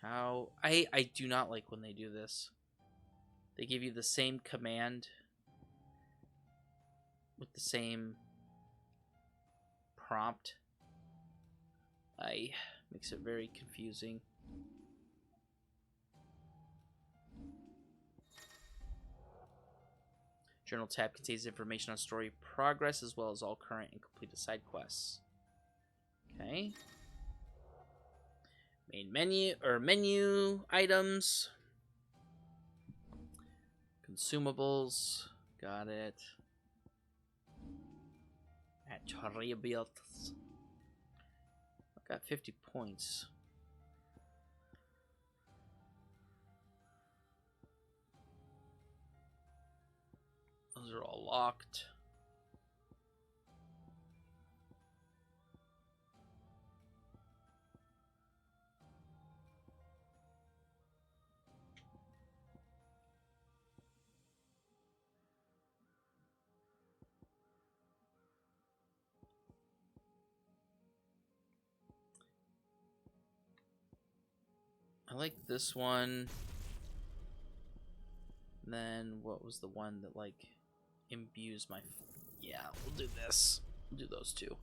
How? I do not like when they do this. They give you the same command with the same prompt. Makes it very confusing. Journal tab contains information on story progress as well as all current and completed side quests. Okay. Main menu or menu items. Consumables. Got it. Attributes. I've got 50 points. Those are all locked. I like this one. Then what was the one that like imbues my... Yeah, we'll do this. We'll do those two.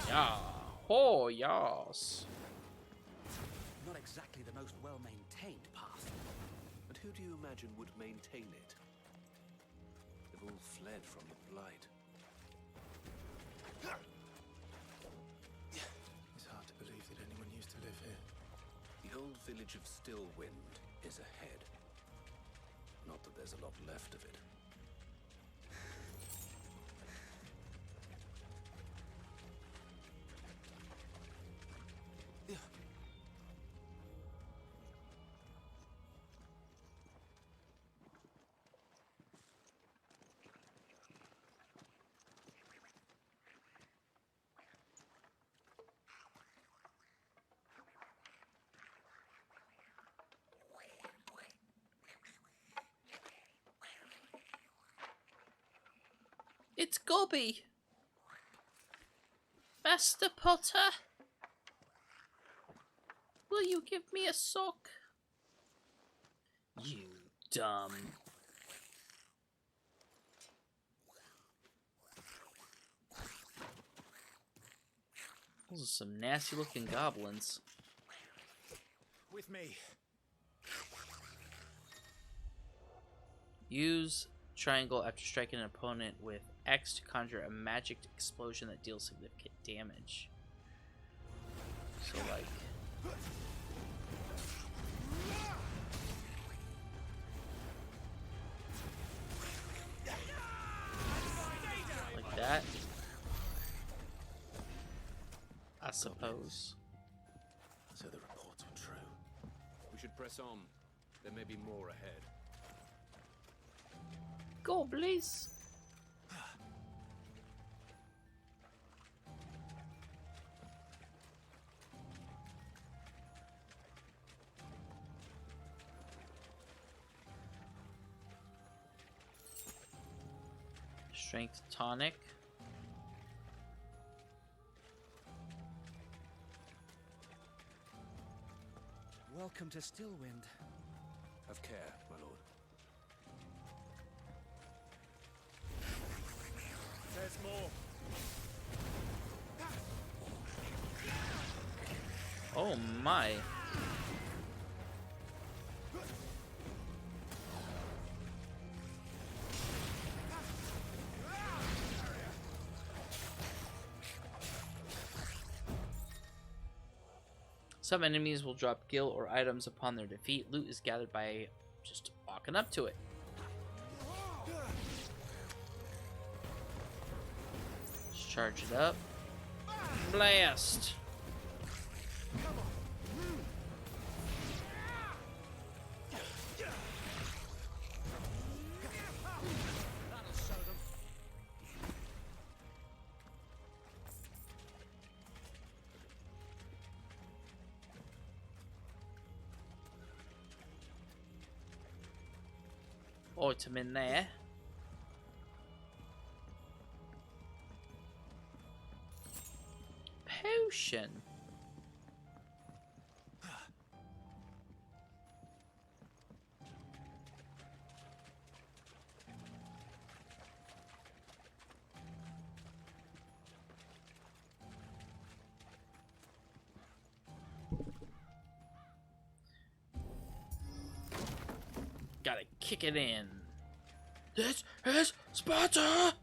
Yeah. Oh, yes. Not exactly the most well-maintained path. And who do you imagine would maintain it? They've all fled from the Blight. It's hard to believe that anyone used to live here. The old village of Stillwind is ahead. Not that there's a lot left of it. It's Gobby! Master Potter! Will you give me a sock? You dumb. Those are some nasty looking goblins. With me. Use triangle after striking an opponent with X to conjure a magic explosion that deals significant damage. So like... like that. I suppose. So the reports were true. We should press on. There may be more ahead. Goblins! Strength tonic. Welcome to Stillwind. Have care, my lord. There's more. Oh my. Some enemies will drop gil or items upon their defeat. Loot is gathered by just walking up to it. Just charge it up. Blast! item in there. Potion. Gotta kick it in. This is Sparta!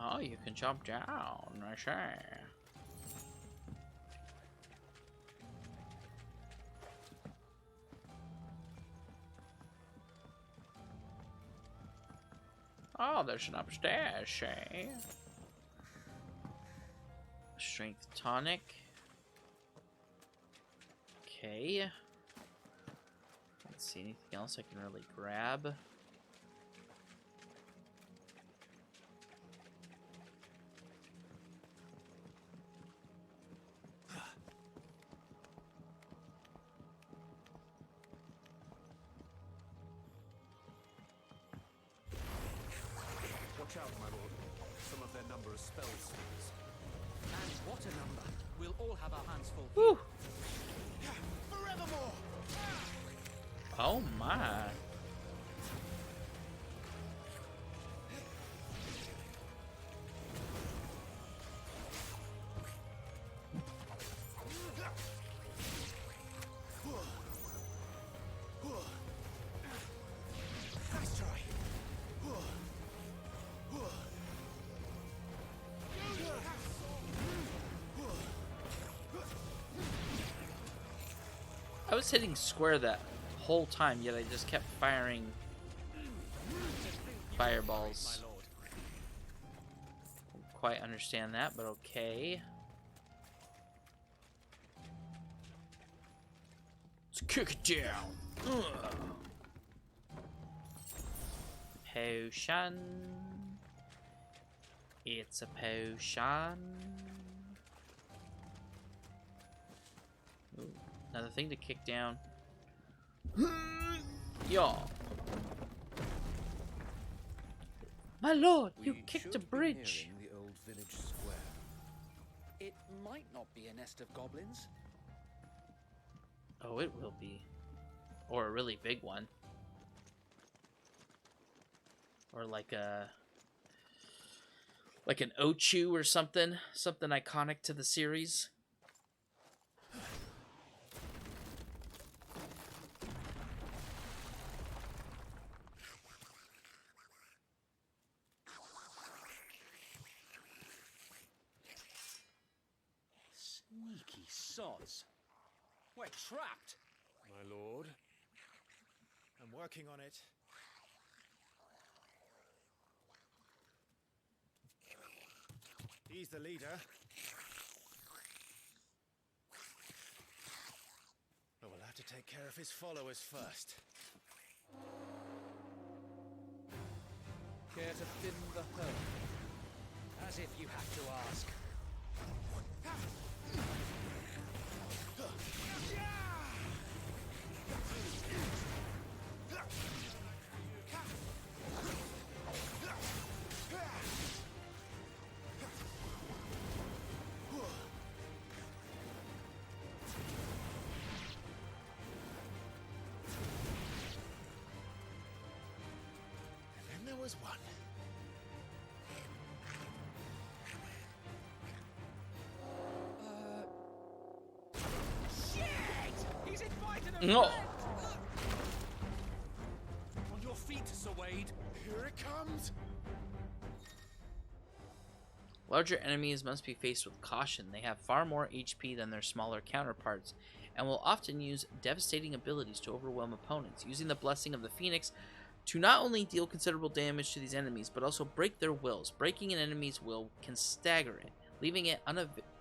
Oh, you can jump down, I say. Oh, there's an upstairs, say. Strength tonic. Okay. Let's see, anything else I can really grab? Watch out, my lord. Some of their number is spell swords. And what a number! We'll all have our hands full. Woo! Forevermore! Oh my. Nice try. I was hitting square that whole time, yet I just kept firing fireballs. Don't quite understand that, but okay. Let's kick it down. Ugh. Potion. It's a potion. Ooh, another thing to kick down. Yeah. My lord, you kicked a bridge. The old village square. It might not be a nest of goblins. Oh, it will be. Or a really big one. Or like an Ochu or something. Something iconic to the series. Sneaky sods. We're trapped. My lord, I'm working on it. He's the leader. But we'll have to take care of his followers first. Care to thin the herd? As if you have to ask. And then there was one. He's invited a No. friend! On your feet, Sir Wade. Here it comes. Larger enemies must be faced with caution. They have far more HP than their smaller counterparts, and will often use devastating abilities to overwhelm opponents, using the blessing of the Phoenix to not only deal considerable damage to these enemies, but also break their wills. Breaking an enemy's will can stagger it, leaving it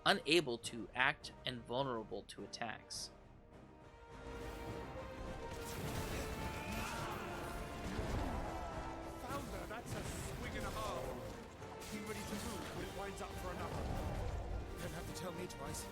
unable to act and vulnerable to attacks. me twice.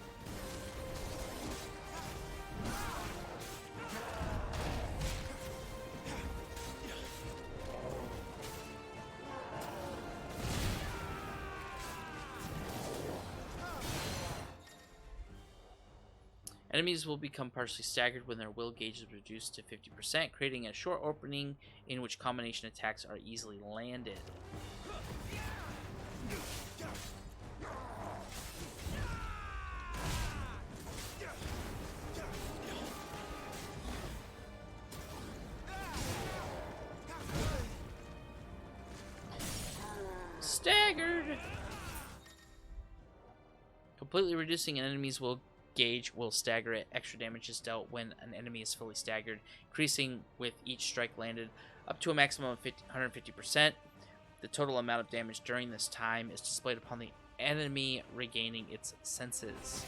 Enemies will become partially staggered when their will gauge is reduced to 50%, creating a short opening in which combination attacks are easily landed. Staggered! Completely reducing an enemy's will gauge will stagger it. Extra damage is dealt when an enemy is fully staggered, increasing with each strike landed up to a maximum of 150%. The total amount of damage during this time is displayed upon the enemy regaining its senses.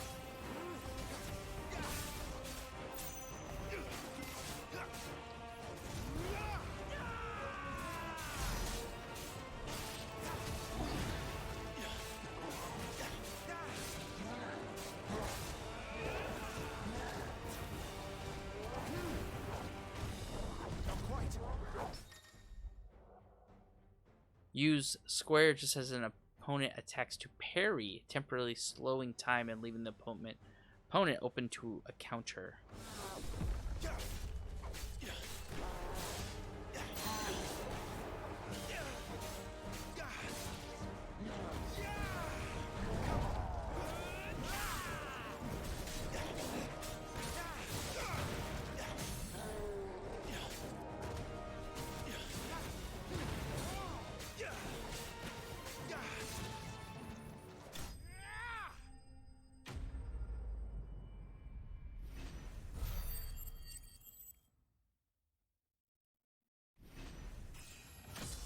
Use square just as an opponent attacks to parry, temporarily slowing time and leaving the opponent open to a counter.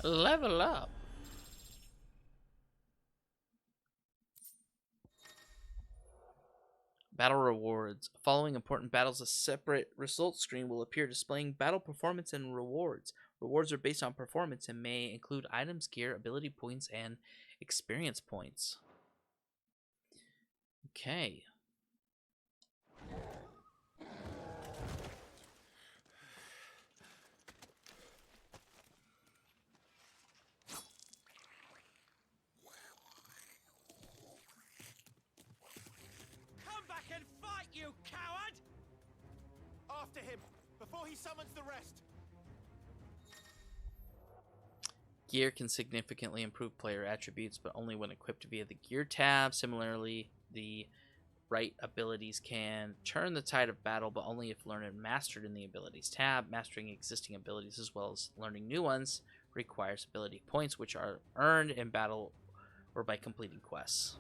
Level up. Battle rewards. Following important battles, a separate results screen will appear displaying battle performance and rewards. Rewards are based on performance and may include items, gear, ability points, and experience points. Okay. You coward! After him, before he summons the rest. Gear can significantly improve player attributes, but only when equipped via the gear tab. Similarly, the right abilities can turn the tide of battle, but only if learned and mastered in the abilities tab. Mastering existing abilities as well as learning new ones requires ability points, which are earned in battle or by completing quests.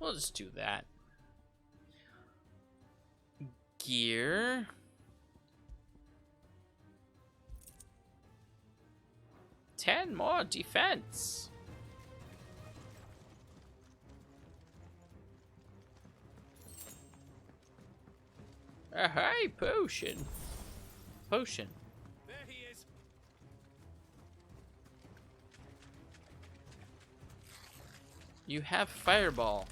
We'll just do that. Gear. Ten more defense. A high potion. Potion. There he is. You have fireball.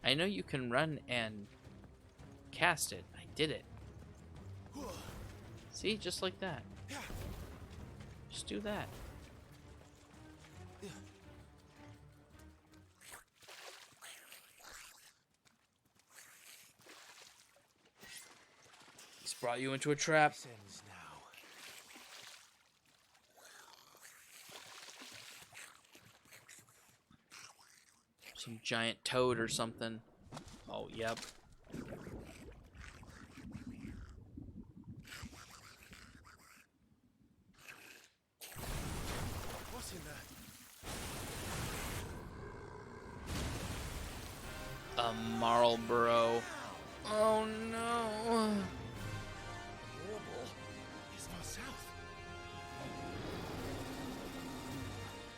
I know you can run and cast it. I did it. See, just like that. Just do that. He's brought you into a trap. Some giant toad or something. Oh, yep. What's in there? A Marlboro. Oh no. south.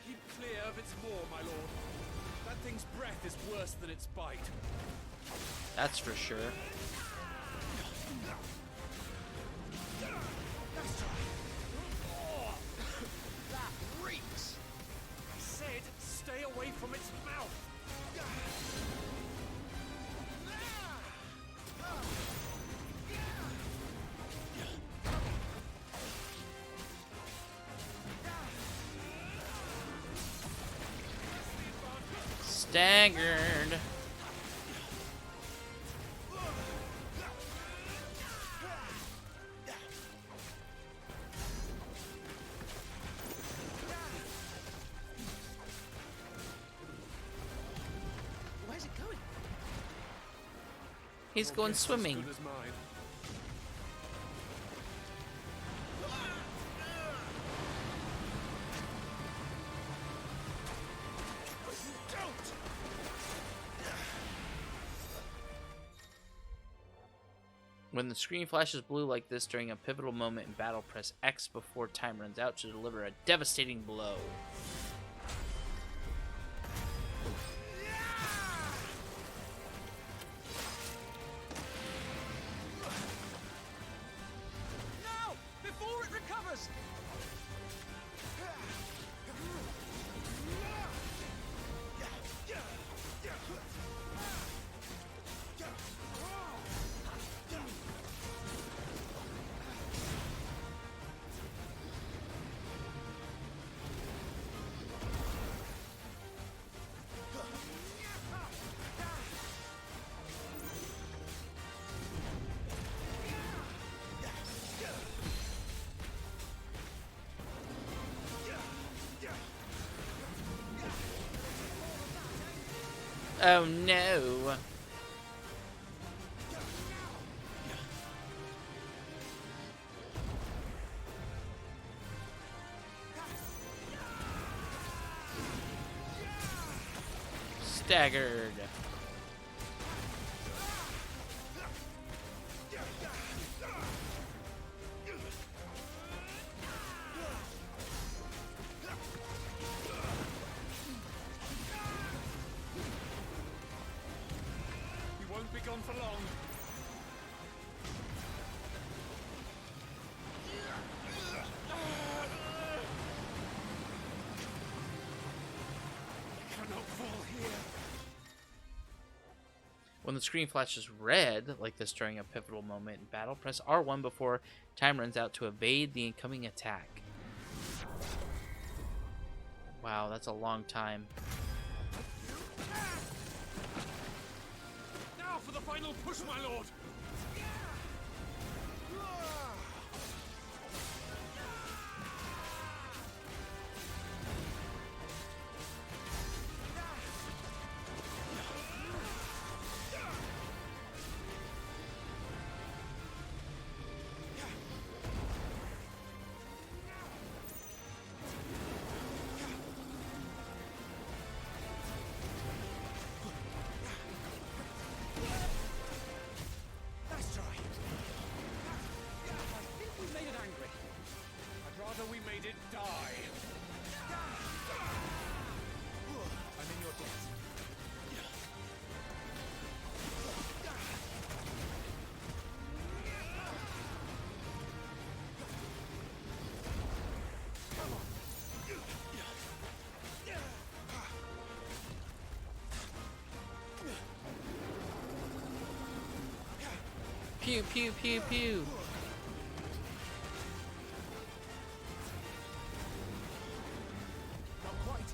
Keep clear of its maw, my lord. That thing's breath is worse than its bite. That's for sure. Oh, that reeks. I said, stay away from its mouth. Staggered. Where's it going? He's going swimming. As good as mine. When the screen flashes blue like this during a pivotal moment in battle, press X before time runs out to deliver a devastating blow. No! Before it recovers! Oh no! Staggered. He won't be gone for long. I cannot fall here. When the screen flashes red, like this during a pivotal moment in battle, press R1 before time runs out to evade the incoming attack. Wow, that's a long time. Now for the final push, my lord. Nice try. I think we made it angry. I'd rather we made it die. I'm in your debt. Pew pew pew pew. Not quite.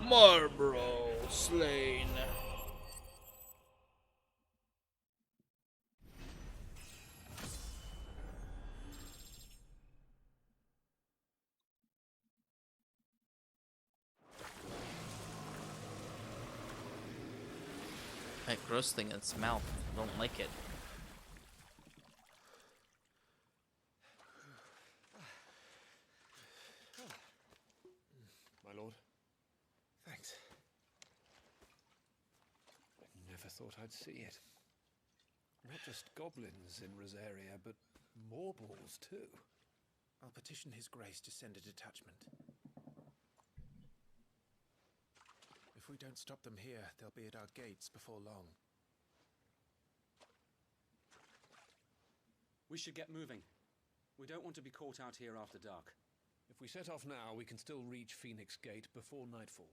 Marlborough slain. That gross thing in its mouth. I don't like it. My lord. Thanks. thought I'd see it. Not just goblins in Rosaria, but Morballs too. I'll petition His Grace to send a detachment. If we don't stop them here, they'll be at our gates before long. We should get moving. We don't want to be caught out here after dark. If we set off now, we can still reach Phoenix Gate before nightfall.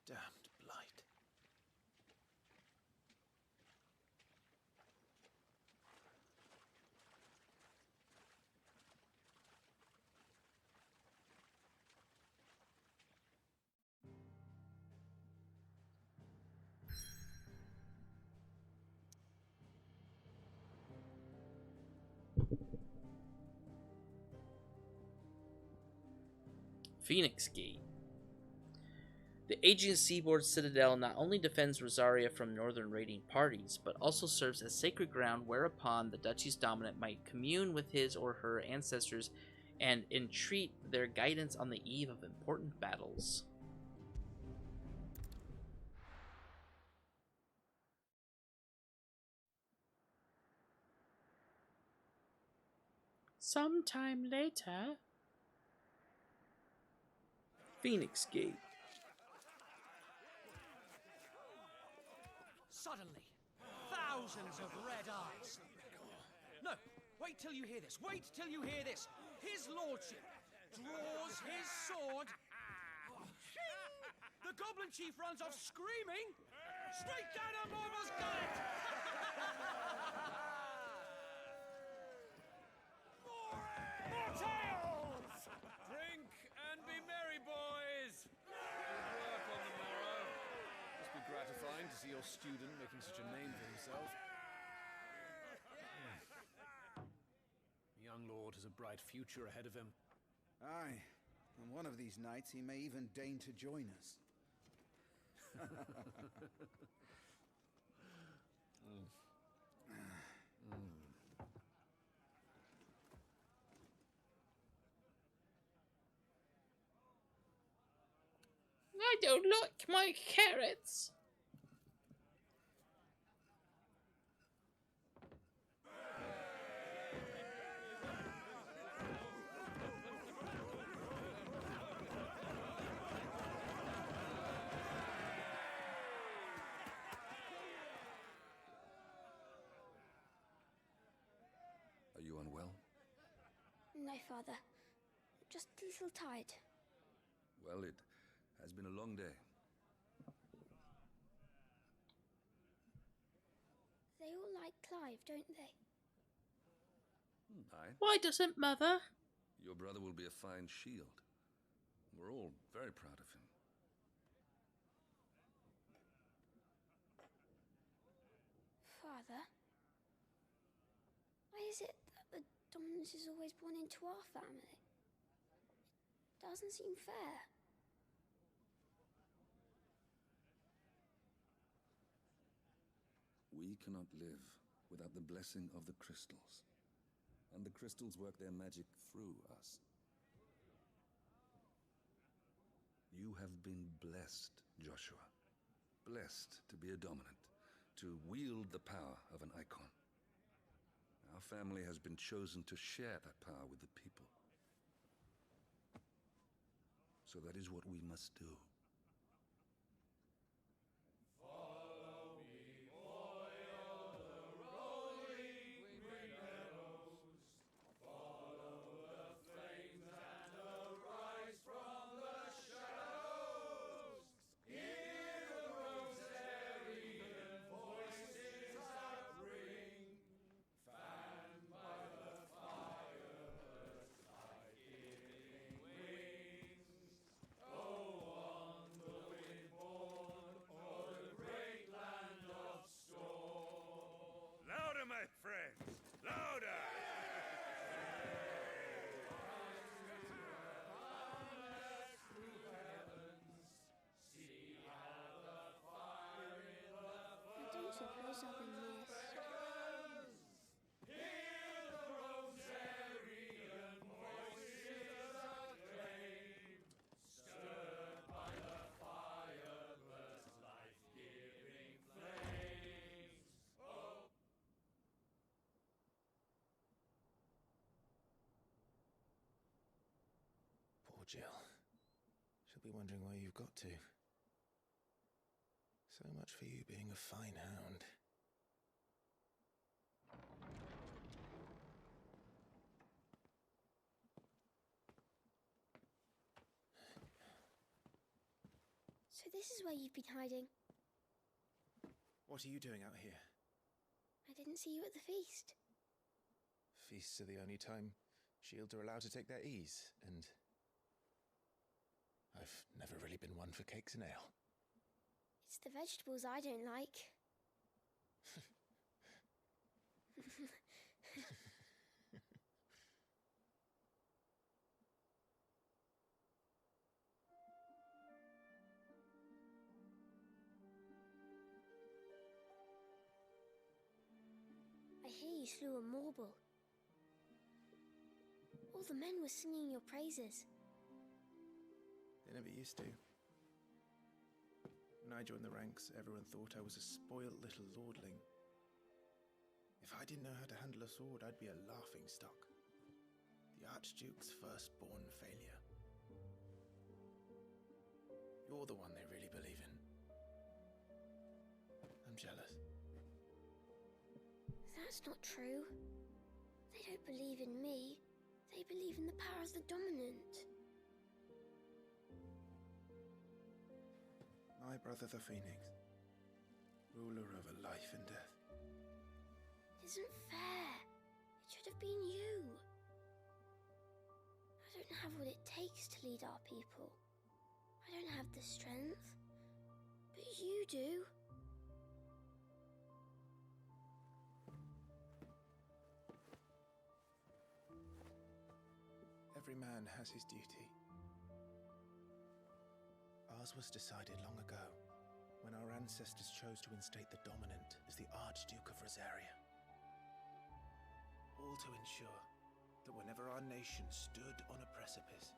Damned blight. Phoenix Gate. The Aegean seaboard citadel not only defends Rosaria from northern raiding parties, but also serves as sacred ground whereupon the duchy's dominant might commune with his or her ancestors and entreat their guidance on the eve of important battles. Sometime later. Phoenix Gate. Suddenly, thousands of red eyes. No, wait till you hear this. Wait till you hear this. His lordship draws his sword. The goblin chief runs off screaming straight down a Morbal's gullet. More tales! Drink and be merry, boys! Good work on the morrow. Must be gratifying to see your student making such a name for himself. The young lord has a bright future ahead of him. Aye, and one of these nights he may even deign to join us. I don't like my carrots. Are you unwell? No, Father. Just a little tired. Well, it has been a long day. They all like Clive, don't they? Aye. Why doesn't Mother? Your brother will be a fine shield. We're all very proud of him. Father? Why is it that the dominance is always born into our family? It doesn't seem fair. We cannot live without the blessing of the crystals. And the crystals work their magic through us. You have been blessed, Joshua. Blessed to be a dominant, to wield the power of an icon. Our family has been chosen to share that power with the people. So that is what we must do. rose up in this. Poor Jill. She'll be wondering where you've got to. So much for you being a fine hound. So this is where you've been hiding. What are you doing out here? I didn't see you at the feast. Feasts are the only time shields are allowed to take their ease, and I've never really been one for cakes and ale. It's the vegetables I don't like. I hear you slew a Morble. All the men were singing your praises. They never used to. When I joined the ranks, everyone thought I was a spoilt little lordling. If I didn't know how to handle a sword, I'd be a laughingstock. The Archduke's firstborn failure. You're the one they really believe in. I'm jealous. That's not true. They don't believe in me. They believe in the power of the dominant. My brother the Phoenix, ruler over life and death. It isn't fair. It should have been you. I don't have what it takes to lead our people. I don't have the strength. But you do. Every man has his duty. Ours was decided long ago, when our ancestors chose to instate the dominant as the Archduke of Rosaria. All to ensure that whenever our nation stood on a precipice,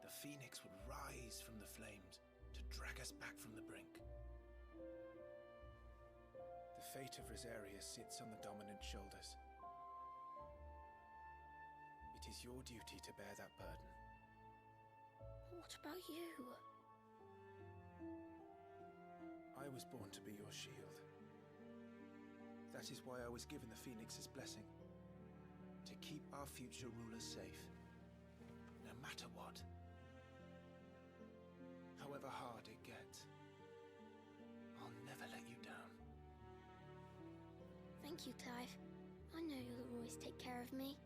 the Phoenix would rise from the flames to drag us back from the brink. The fate of Rosaria sits on the dominant's shoulders. It is your duty to bear that burden. What about you? I was born to be your shield. That is why I was given the Phoenix's blessing. To keep our future rulers safe. No matter what. However hard it gets. I'll never let you down. Thank you, Clive. I know you'll always take care of me.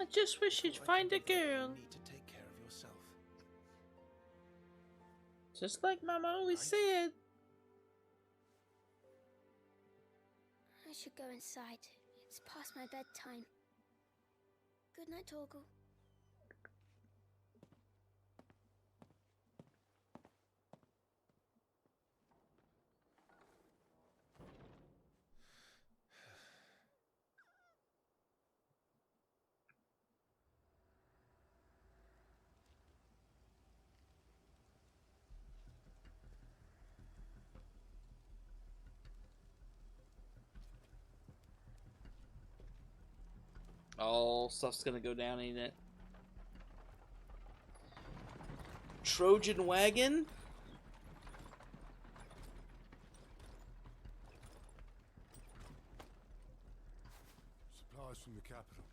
I just wish you'd find a girl. You need to take care of yourself. Just like Mama always said. I should go inside. It's past my bedtime. Good night, Torgal. All stuff's gonna go down, ain't it? Trojan wagon? Supplies from the capital.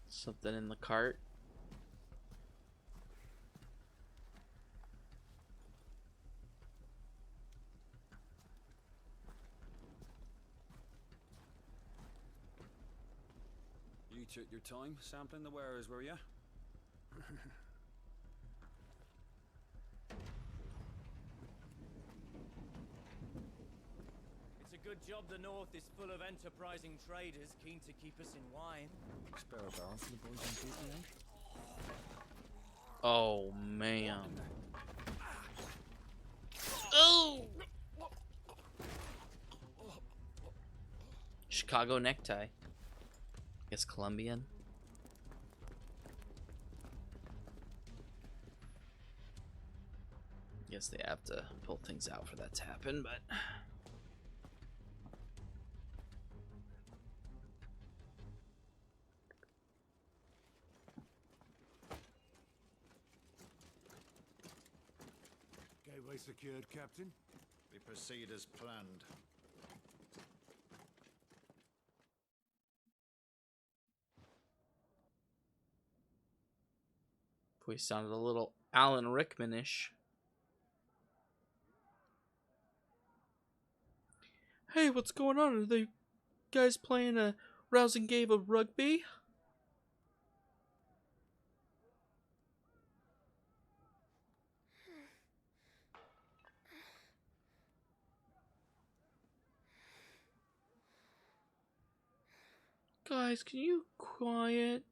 Something in the cart. You took your time sampling the wares, were you? It's a good job the North is full of enterprising traders keen to keep us in wine. Spare a barrel for the boys on duty, eh? Oh, man. Oh! Chicago necktie. Guess Colombian. Guess they have to pull things out for that to happen, but... Gateway secured, Captain. We proceed as planned. Voice sounded a little Alan Rickman-ish. Hey, what's going on? Are they guys playing a rousing game of rugby? Guys, can you quiet?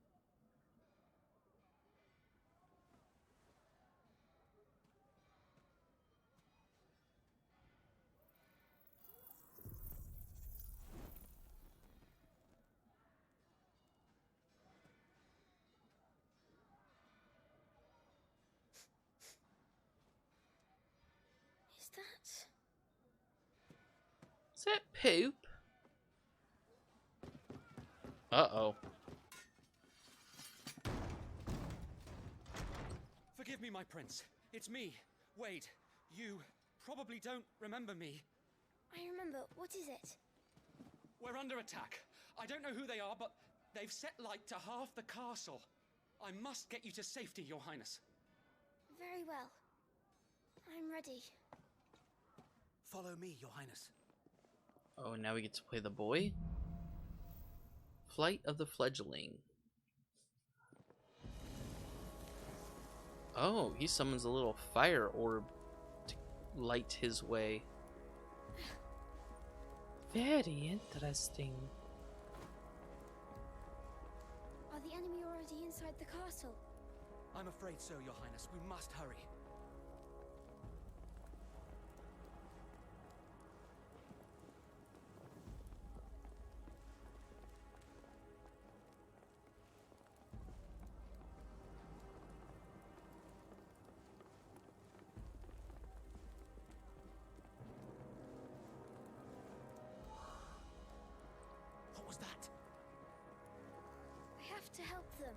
Is that poop? Uh-oh. Forgive me, my prince. It's me, Wade. You probably don't remember me. I remember. What is it? We're under attack. I don't know who they are, but they've set light to half the castle. I must get you to safety, Your Highness. Very well. I'm ready. Follow me, Your Highness. Oh, now we get to play the boy? Flight of the Fledgling. Oh, he summons a little fire orb to light his way. Very interesting. Are the enemy already inside the castle? I'm afraid so, Your Highness. We must hurry. What was that? We have to help them.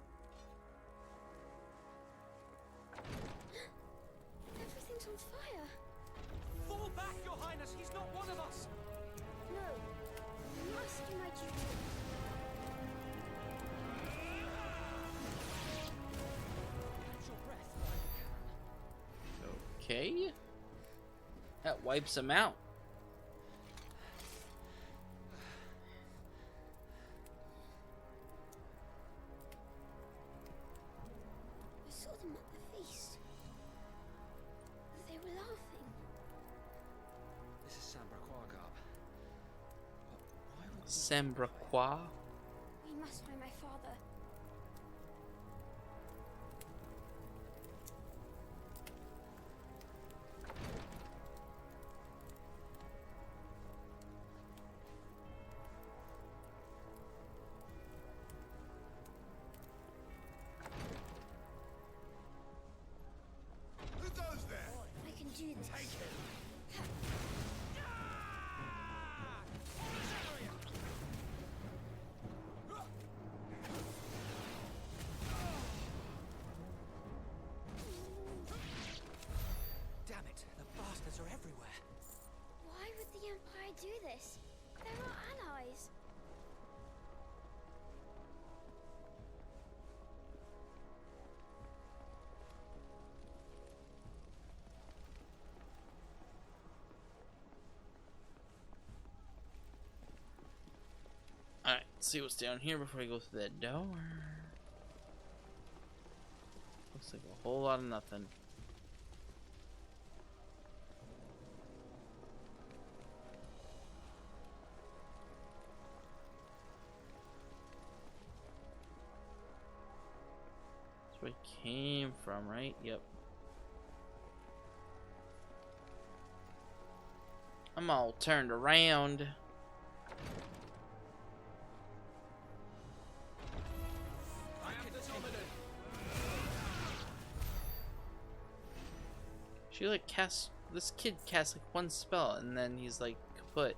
Everything's on fire. Fall back, Your Highness! He's not one of us! No, I must do my duty. Catch your breath. Okay. That wipes him out. I saw them at the feast. They were laughing. This is Sambraquois, Garb. Why would Sambraquois? We must find my father. Who goes there? I can do this. Take it. Damn it! The bastards are everywhere. Why would the Empire do this? They're our allies. Alright, let's see what's down here before I go through that door. Looks like a whole lot of nothing. So I we came from, right? Yep. I'm all turned around. She like casts, this kid casts like one spell and then he's like kaput.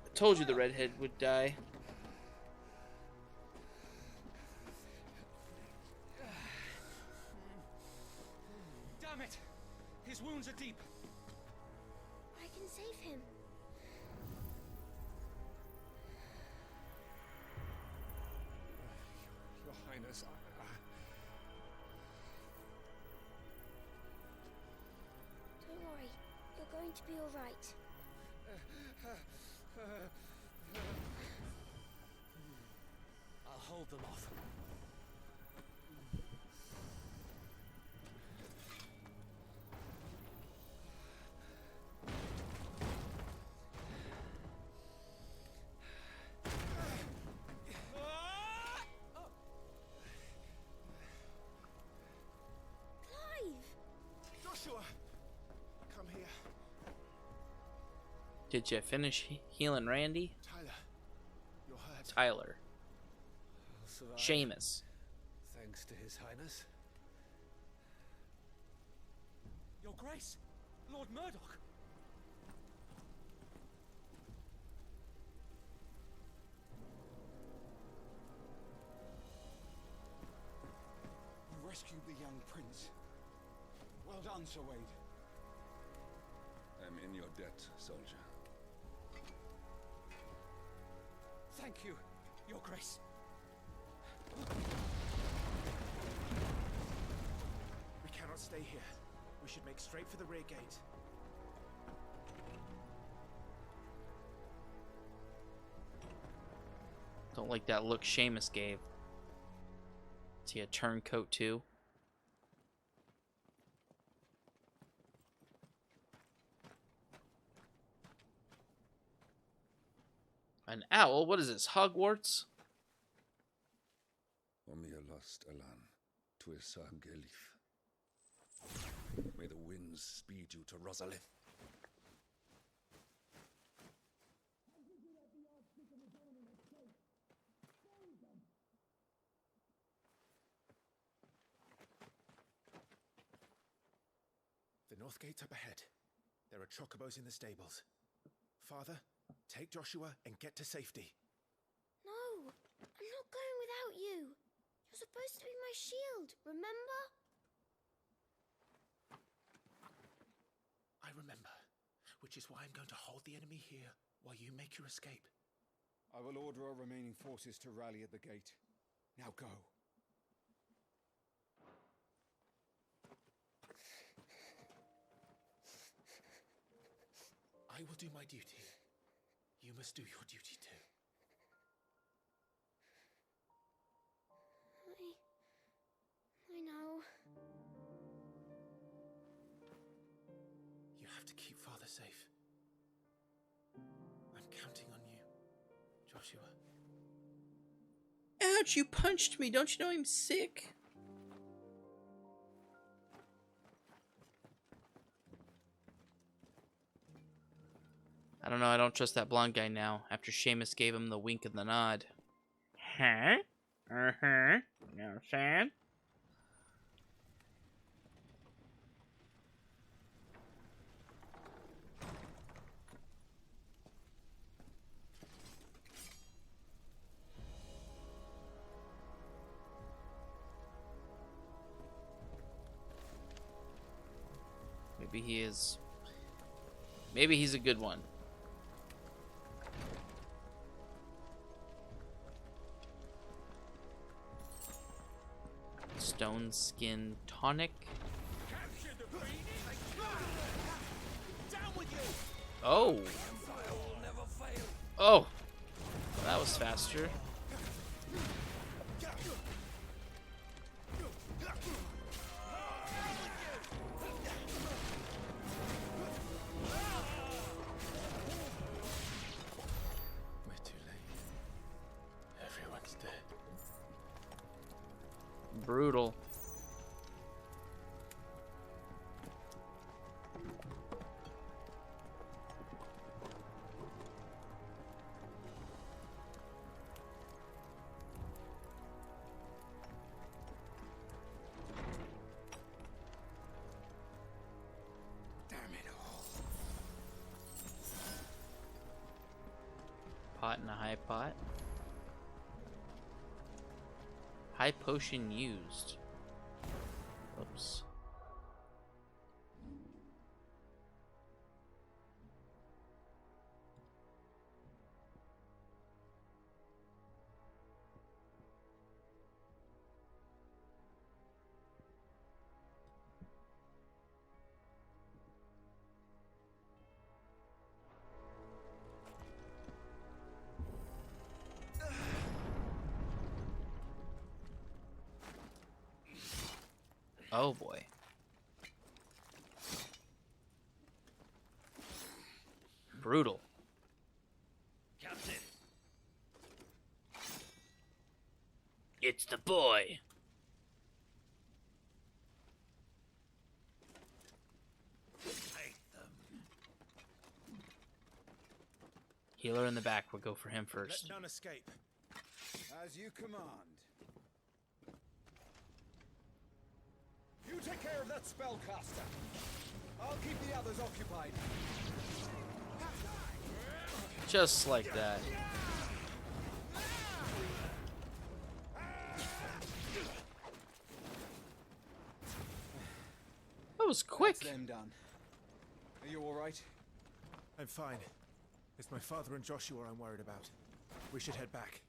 I told you the redhead would die. Damn it! His wounds are deep. I can save him. Your Highness, Don't worry. You're going to be all right. I'll hold them off. Joshua, come here. Did you finish healing Randy? Tyler, you're hurt. Tyler. I'll survive. Seamus. Thanks to His Highness. Your Grace, Lord Murdoch. You rescued the young prince. Well done, Sir Wade. I'm in your debt, soldier. Thank you, Your Grace. We cannot stay here. We should make straight for the rear gate. Don't like that look Seamus gave. Is he a turncoat too? An owl? What is this, Hogwarts? Omnia lost Alan, Tuisa Gelif. May the winds speed you to Rosalith. The north gate's up ahead. There are chocobos in the stables. Father, take Joshua and get to safety. No, I'm not going without you. You're supposed to be my shield, remember? I remember, which is why I'm going to hold the enemy here while you make your escape. I will order our remaining forces to rally at the gate. Now go. I will do my duty. You must do your duty too. I know. You have to keep Father safe. I'm counting on you, Joshua. Ouch, you punched me. Don't you know I'm sick? I don't know, I don't trust that blonde guy now, after Seamus gave him the wink and the nod. Huh? Uh-huh. You know what I'm saying? Maybe he is. Maybe he's a good one. Stone Skin Tonic. Oh. Oh. Well, that was faster. Brutal. Pot and a high pot. High potion used. Oops. Oh boy. Brutal. Captain. It's the boy. Take them. Healer in the back. We'll go for him first. Let none escape. As you command. You take care of that spellcaster. I'll keep the others occupied. Just like that. That was quick. That's them done. Are you all right? I'm fine. It's my father and Joshua I'm worried about. We should head back.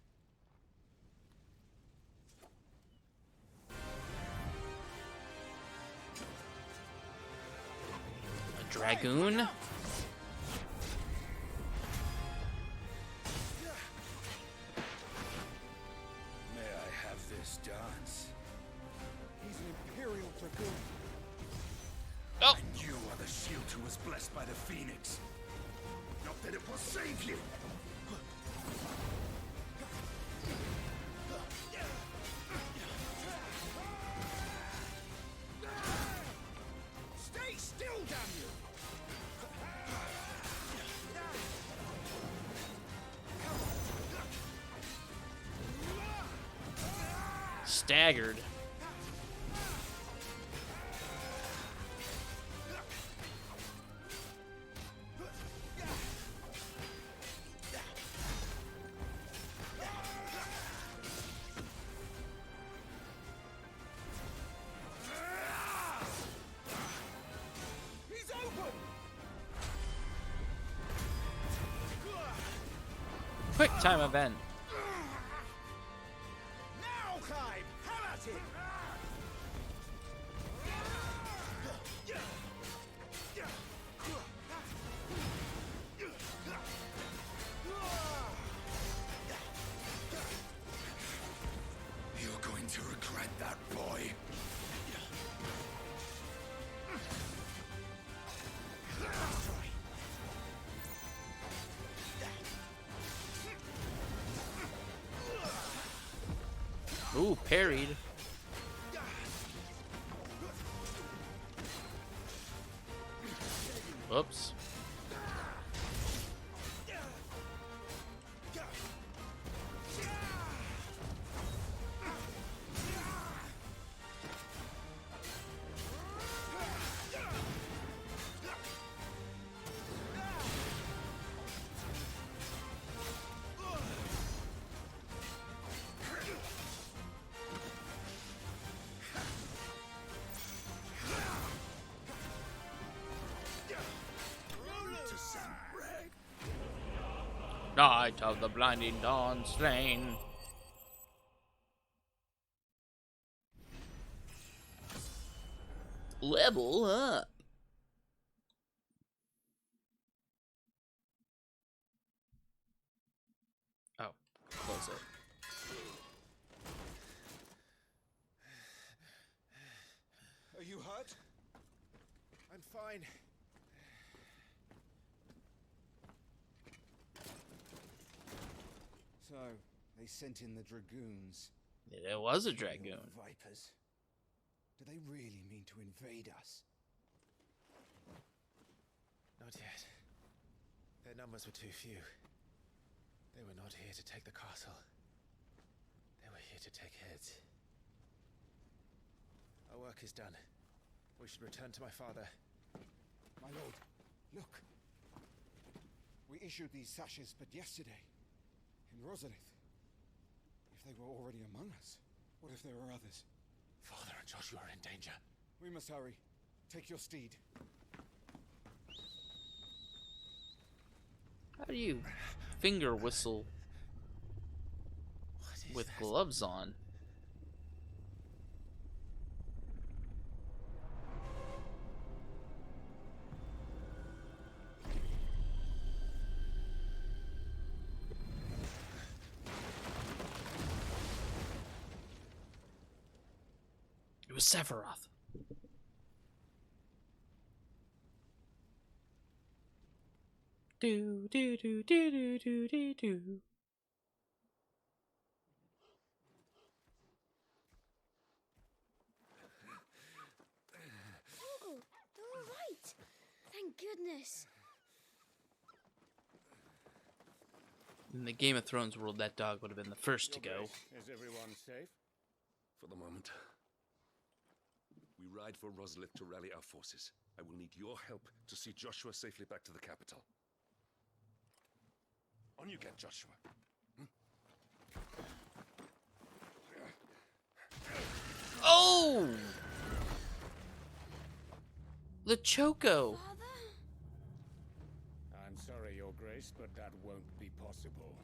A dragoon? May I have this dance? He's an Imperial Dragoon. Oh. And you are the shield who was blessed by the Phoenix. Not that it will save you. Stay still, damn you! Staggered. He's open! Quick time event. Now, Clive! Have at it! You're going to regret that, boy. Ooh, parried. Oops. Night of the blinding dawn slain. Level up. Oh, close it. Are you hurt? I'm fine. So, they sent in the Dragoons. It was a dragoon. Vipers. Do they really mean to invade us? Not yet. Their numbers were too few. They were not here to take the castle. They were here to take heads. Our work is done. We should return to my father. My lord, look. We issued these sashes but yesterday, in Rosalith. If they were already among us, what if there were others? Father and Joshua are in danger. We must hurry. Take your steed. How do you finger whistle with gloves on? It was Sephiroth. Do do do do do do do do. Oh, they're all right. Thank goodness. In the Game of Thrones world, that dog would have been the first to go. Is everyone safe? For the moment. We ride for Rosalith to rally our forces. I will need your help to see Joshua safely back to the capital. On you get, Joshua. Oh! The Choco. I'm sorry, Your Grace, but that won't be possible.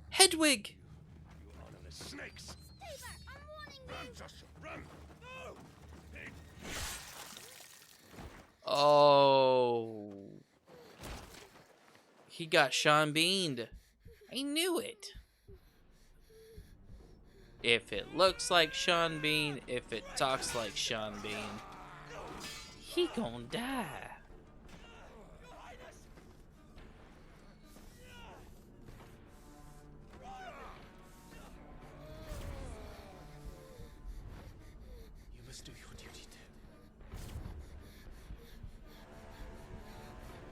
Hedwig! You honorless snakes! Stay back! I'm warning you! Run, Joshua, run! No! Oh. He got Sean Beaned. I knew it. If it looks like Sean Bean, if it talks like Sean Bean, he gonna die. You must do your duty too.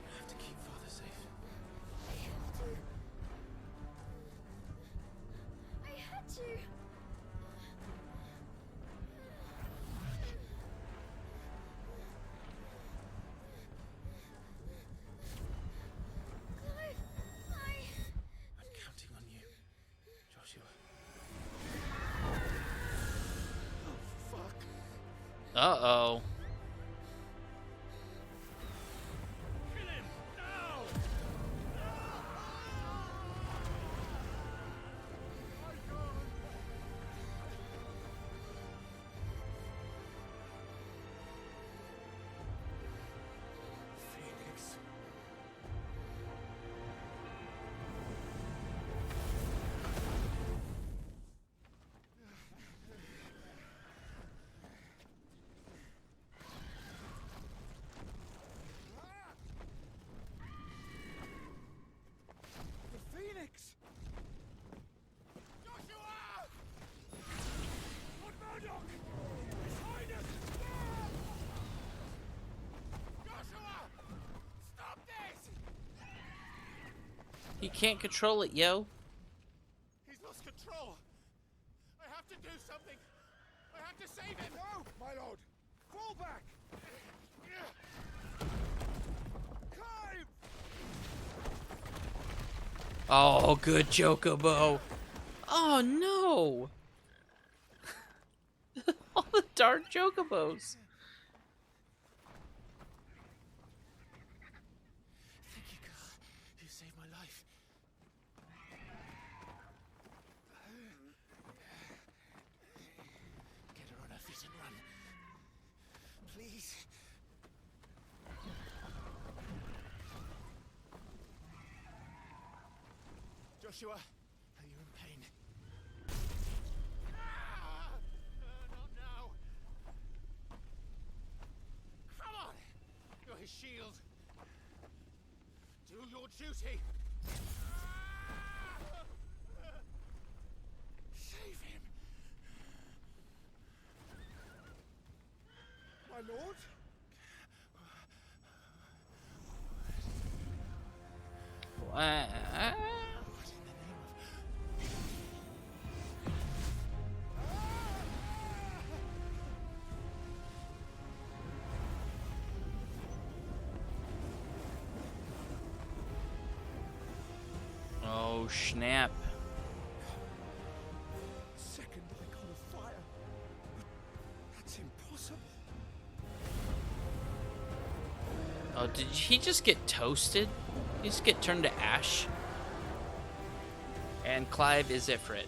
You have to keep Father safe. I had to. I'm counting on you, Joshua. Oh, fuck. Uh-oh. Kill him! Now! Phoenix. The Phoenix! Joshua! Lord Murdoch! His Highness! Joshua! Stop this! He can't control it, yo. He's lost control. I have to do something. I have to save him. No, my lord! Fall back! Climb! Oh, good Chocobo. Oh, no. All the dark Chocobos. Thank you, girl. You saved my life. Get her on her feet and run. Please. Joshua, are you in pain? Not now! Come on! You're his shield! Do your duty! lord? Oh, snap. Second icon of fire. That's impossible. Oh, did he just get toasted? He just get turned to ash? And Clive is Ifrit.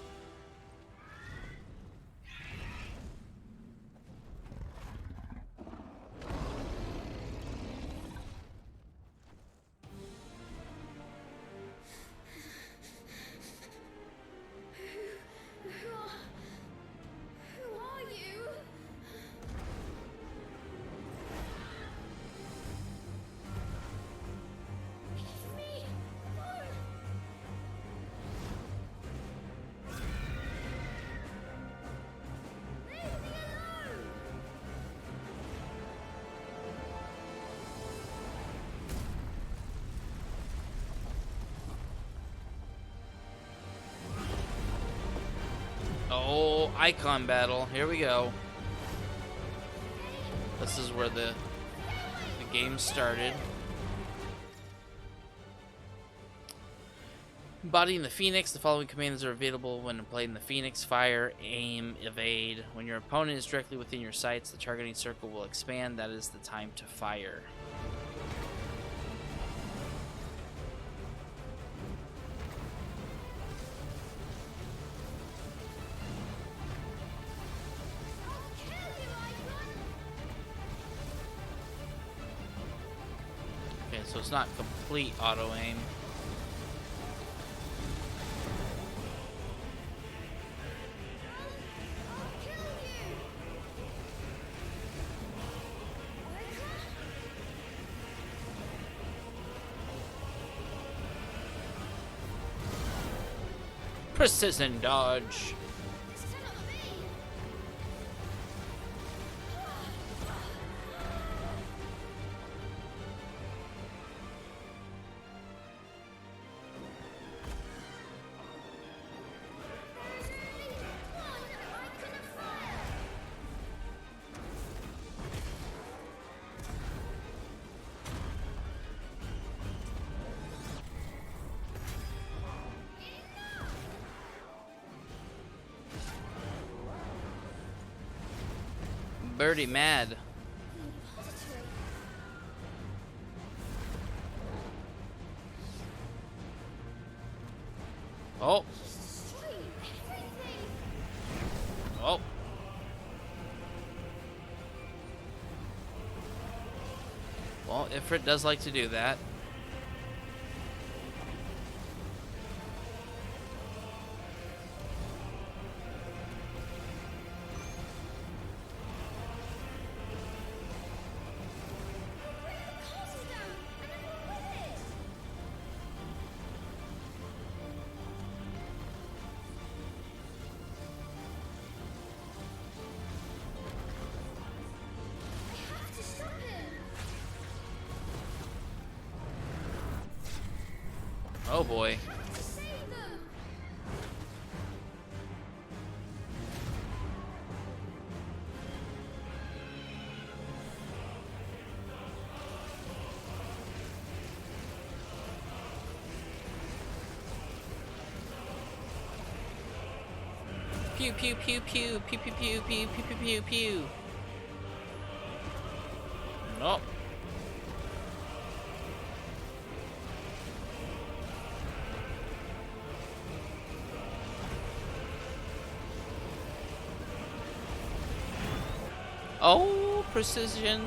Who are you? It's me. Leave me alone. Oh, icon battle. Here we go. This is where the game started. Embodying the Phoenix, the following commands are available when playing the Phoenix: fire, aim, evade. When your opponent is directly within your sights, the targeting circle will expand. That is the time to fire. Okay, so it's not complete auto aim. Precision dodge. Birdie mad. Oh. Oh. Well, Ifrit does like to do that. Oh boy. Pew pew pew pew pew pew pew pew pew pew pew pew. Nope. Oh, precision.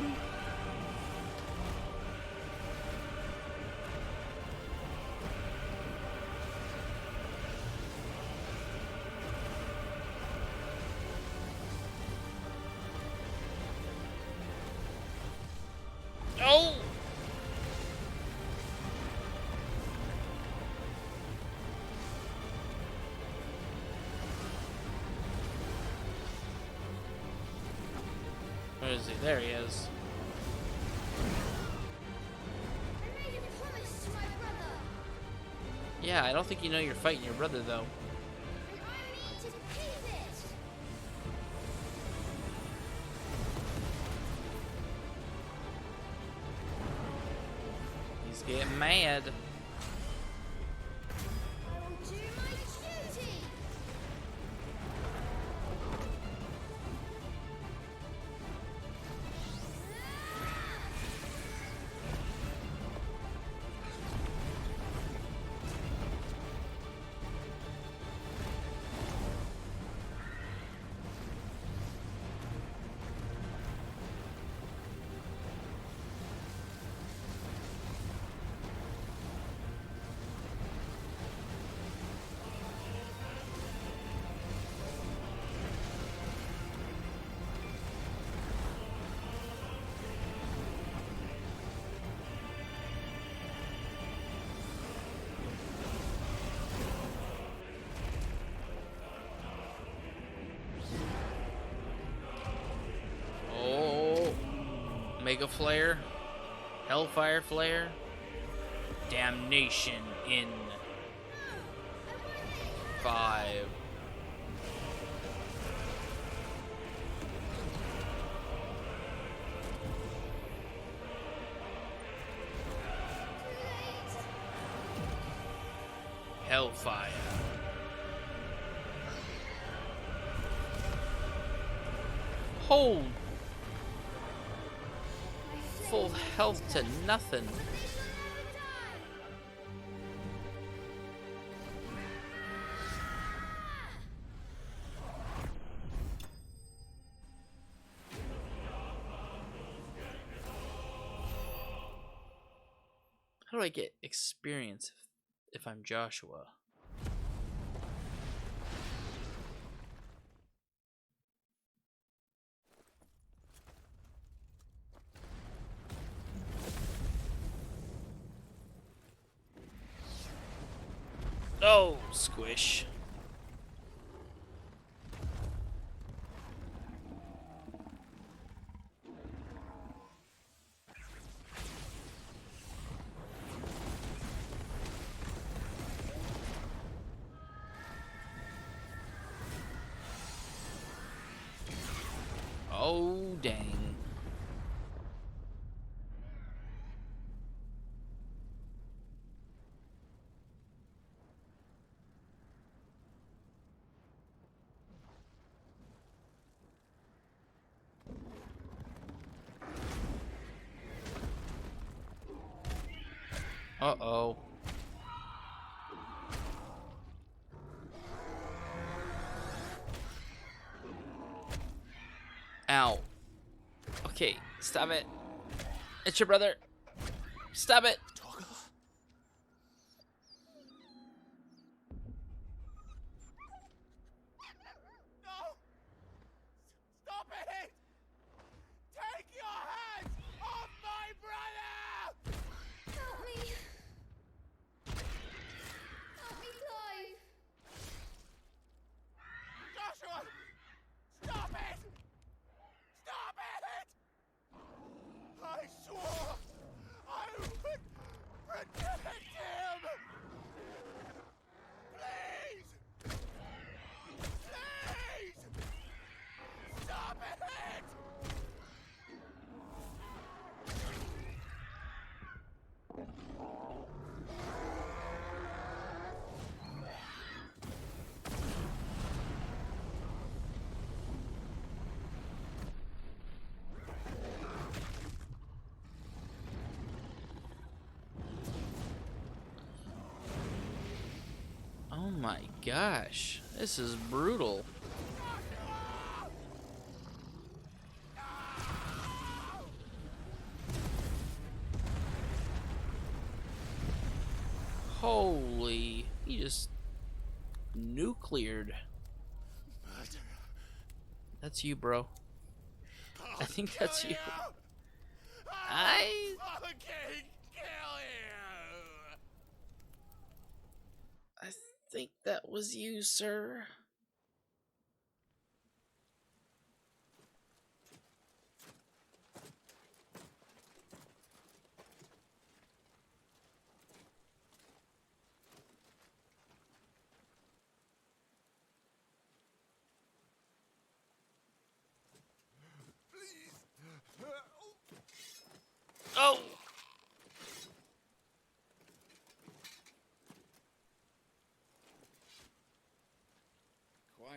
Oh. Where is See, there he is. I made a promise to my brother, Yeah, I don't think you know you're fighting your brother, though. and I mean to keep it. He's getting mad. I will do my duty. Mega Flare, Hellfire Flare, Damnation in 5. Hellfire. Hold. Full health to nothing. How do I get experience if I'm Joshua? Oh, squish. Oh, dang. Uh-oh. Ow. Okay, stop it. It's your brother. Stop it. Stop it! Take your hands off my brother! Help me. Help me, Clive. Joshua! Stop it! Stop it! I swore I would protect him! Please! Please! Stop it! Oh my gosh. This is brutal. Holy. He just nucleared. That's you, bro. I think that's you. I think that was you, sir.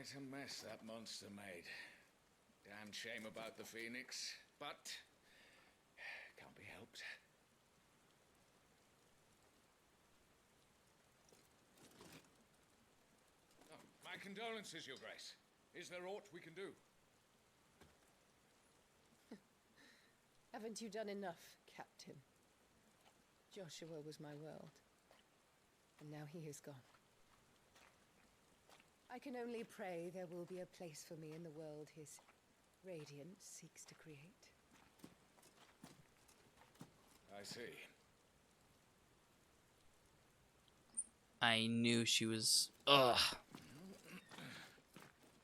Quite a mess that monster made. Damn shame about the Phoenix, but can't be helped. Oh, my condolences, Your Grace. Is there aught we can do? Haven't you done enough, Captain? Joshua was my world, and now he is gone. I can only pray there will be a place for me in the world his radiance seeks to create. I see. I knew she was... Ugh.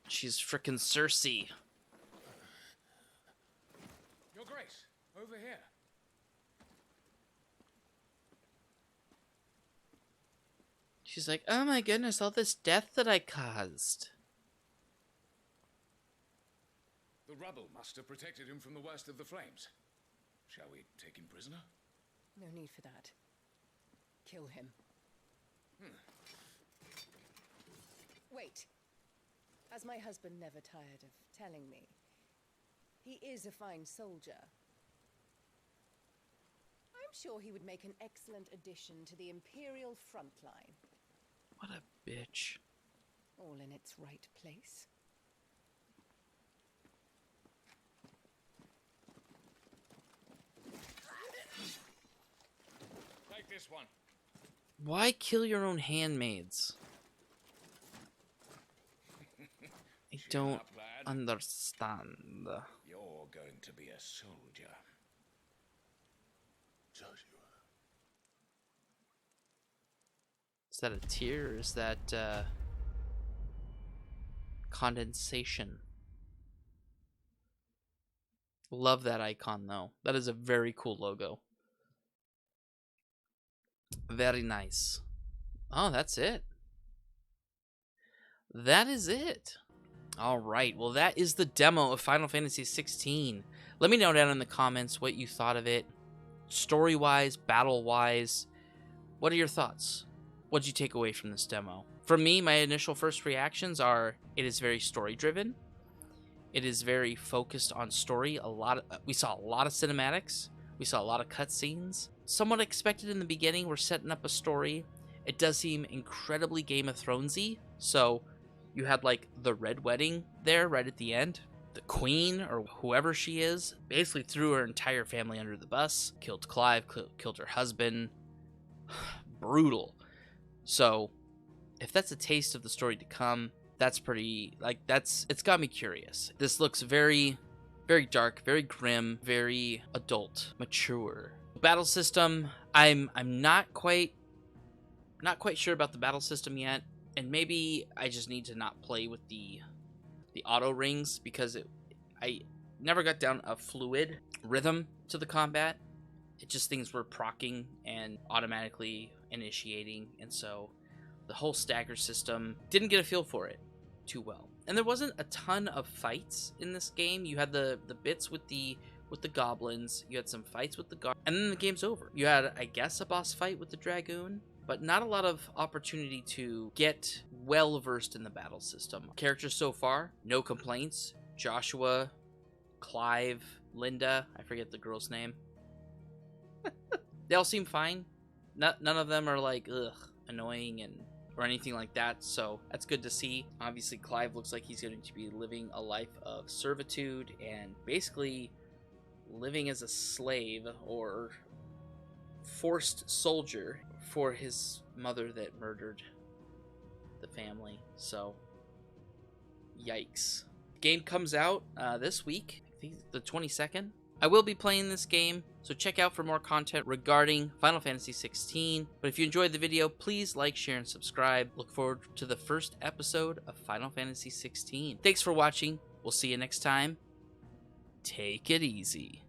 She's frickin' Cersei. Your Grace, over here. She's like, oh my goodness, all this death that I caused. The rubble must have protected him from the worst of the flames. Shall we take him prisoner? No need for that. Kill him. Wait. As my husband never tired of telling me, he is a fine soldier. I'm sure he would make an excellent addition to the Imperial front line. What a bitch. All in its right place. Take this one. Why kill your own handmaids? I don't understand. You're going to be a soldier. Joshua. Is that a tear or is that condensation? Love that icon though. That is a very cool logo. Very nice. Oh, that's it. That is it. All right. Well, that is the demo of Final Fantasy XVI. Let me know down in the comments what you thought of it. Story-wise, battle-wise. What are your thoughts? What did you take away from this demo? For me, my initial first reactions are it is very story-driven. It is very focused on story. We saw a lot of cinematics. We saw a lot of cutscenes. Somewhat expected in the beginning. We're setting up a story. It does seem incredibly Game of Thronesy. So you had like the Red Wedding there right at the end. The Queen, or whoever she is, basically threw her entire family under the bus. Killed Clive, killed her husband. Brutal. So if that's a taste of the story to come, that's pretty, it's got me curious. This looks very, very dark, very grim, very adult, mature. Battle system, I'm not quite sure about the battle system yet, and maybe I just need to not play with the auto rings because I never got down a fluid rhythm to the combat. It just things were proccing and automatically initiating, and so the whole stagger system didn't get a feel for it too well. And there wasn't a ton of fights in this game. You had the bits with the goblins, you had some fights with the guards, and then the game's over. You had, I guess, a boss fight with the dragoon, but not a lot of opportunity to get well versed in the battle system. Characters so far, no complaints. Joshua, Clive, Linda, I forget the girl's name. They all seem fine. None of them are like, ugh, annoying or anything like that, so that's good to see. Obviously, Clive looks like he's going to be living a life of servitude and basically living as a slave or forced soldier for his mother that murdered the family. So, yikes. Game comes out this week, I think the 22nd. I will be playing this game, so check out for more content regarding Final Fantasy XVI. But if you enjoyed the video, please like, share, and subscribe. Look forward to the first episode of Final Fantasy XVI. Thanks for watching. We'll see you next time. Take it easy.